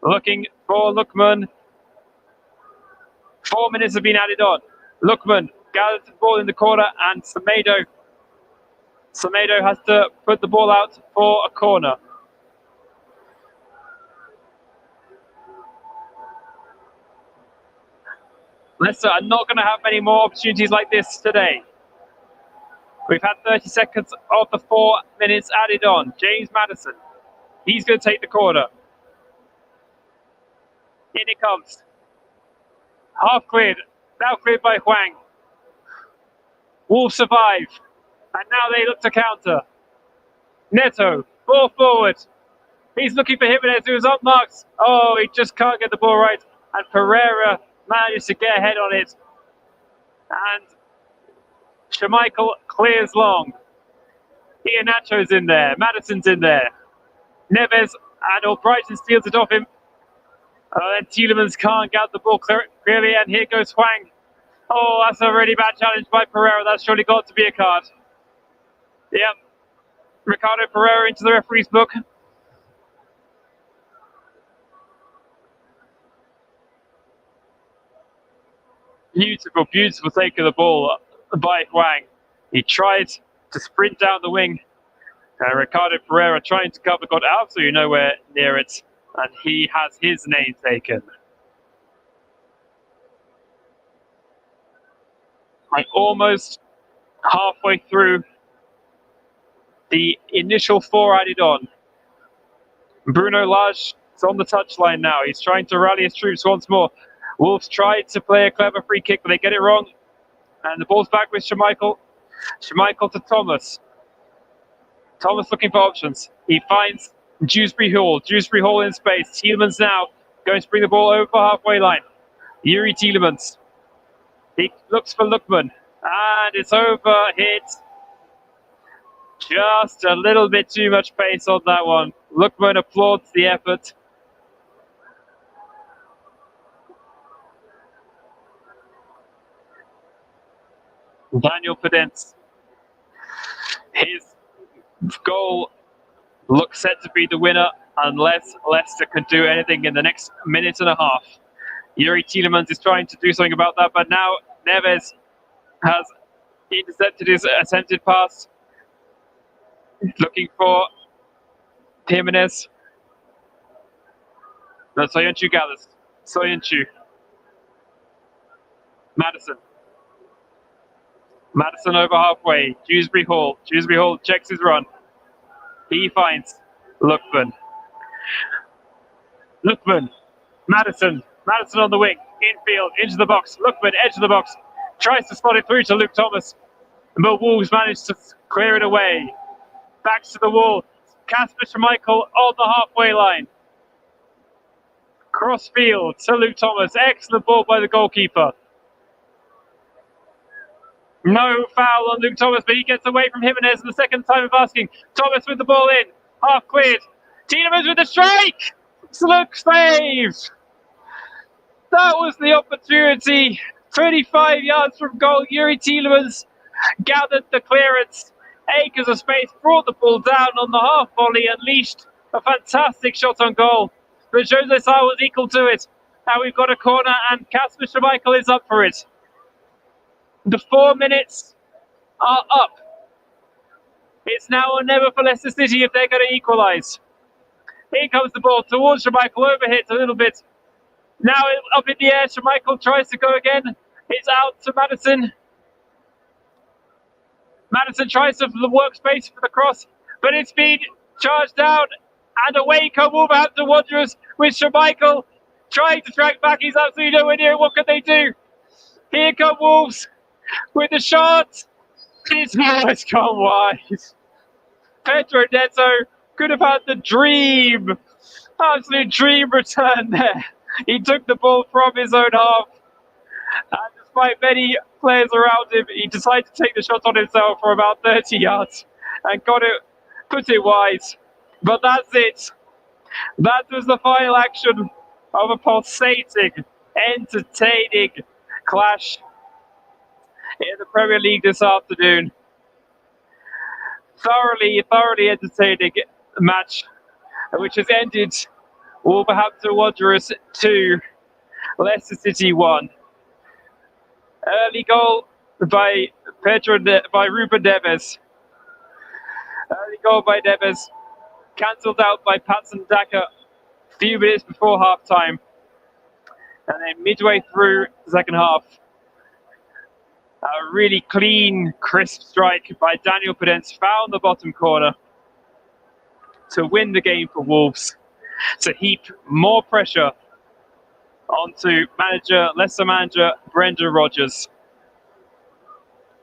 Speaker 1: Looking for Lookman. 4 minutes have been added on. Lookman gathers the ball in the corner, and Semedo has to put the ball out for a corner. Leicester are not going to have many more opportunities like this today. We've had 30 seconds of the 4 minutes added on. James Maddison. He's going to take the corner. In it comes. Half cleared. Now cleared by Huang. Wolves survive. And now they look to counter. Neto. Ball forward. He's looking for Jimenez, who is up marks. Oh, he just can't get the ball right. And Pereira manages to get ahead on it. And Schmeichel clears long. Iheanacho's in there. Maddison's in there. Neves and Albrighton steals it off him. Then Tielemans can't get the ball clearly, and here goes Huang. Oh, that's a really bad challenge by Pereira. That's surely got to be a card. Yep. Ricardo Pereira into the referee's book. Beautiful, beautiful take of the ball by Huang. He tried to sprint down the wing. Ricardo Pereira trying to cover, got absolutely nowhere near it. And he has his name taken. Like almost halfway through the initial 4 added on. Bruno Lage is on the touchline now. He's trying to rally his troops once more. Wolves tried to play a clever free kick, but they get it wrong. And the ball's back with Schmeichel. Schmeichel to Thomas. Thomas looking for options. He finds Dewsbury Hall. Dewsbury Hall in space. Tielemans now going to bring the ball over halfway line. Yuri Tielemans. He looks for Lookman. And it's overhit. Just a little bit too much pace on that one. Lookman applauds the effort. Daniel Podence. His goal looks set to be the winner unless Leicester can do anything in the next minute and a half. Yuri Tielemans is trying to do something about that, but now Neves has intercepted his attempted pass. Looking for Jimenez. No, Soyuncu gathers. Soyuncu. Maddison. Maddison over halfway. Dewsbury Hall. Dewsbury Hall checks his run. He finds Lookman. Lookman. Maddison. Maddison on the wing. Infield. Into the box. Lookman. Edge of the box. Tries to spot it through to Luke Thomas. But Wolves managed to clear it away. Back to the wall. Kasper Schmeichel on the halfway line. Crossfield to Luke Thomas. Excellent ball by the goalkeeper. No foul on Luke Thomas, but he gets away from Jimenez in the second time of asking. Thomas with the ball in. Half cleared. Tielemans with the strike. Look, save. That was the opportunity. 35 yards from goal. Yuri Tielemans gathered the clearance. acres of space, brought the ball down on the half volley, unleashed a fantastic shot on goal. But Jose Sa was equal to it. Now we've got a corner, and Kasper Schmeichel is up for it. The 4 minutes are up. It's now or never for Leicester City if they're going to equalise. Here comes the ball towards Schmeichel, overhit a little bit. Now up in the air, Schmeichel tries to go again. It's out to Maddison. Maddison tries to work space for the cross, but it's been charged down. And away come Wolverhampton Wanderers with Schmeichel trying to track back. He's absolutely nowhere near. What can they do? Here come Wolves with the shot. It's gone wide. Pedro Neto could have had the dream, absolute dream return there. He took the ball from his own half, and despite many players around him, he decided to take the shot on himself for about 30 yards and put it wide. But that's it. That was the final action of a pulsating, entertaining clash in the Premier League this afternoon. Thoroughly entertaining match, which has ended Wolverhampton Wanderers 2, Leicester City 1. Early goal by Ruben Neves. Early goal by Neves, cancelled out by Patson Daka a few minutes before half time. And then midway through the second half, a really clean, crisp strike by Daniel Podence found the bottom corner to win the game for Wolves, to heap more pressure onto Leicester manager Brendan Rodgers.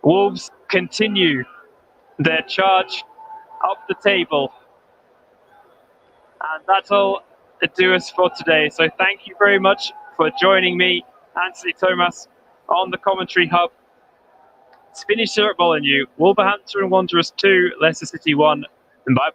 Speaker 1: Wolves continue their charge up the table. And that'll do us for today. So thank you very much for joining me, Anthony Thomas, on the Commentary Hub. It's finished here at Molineux. Wolverhampton Wanderers 2, Leicester City 1. And bye.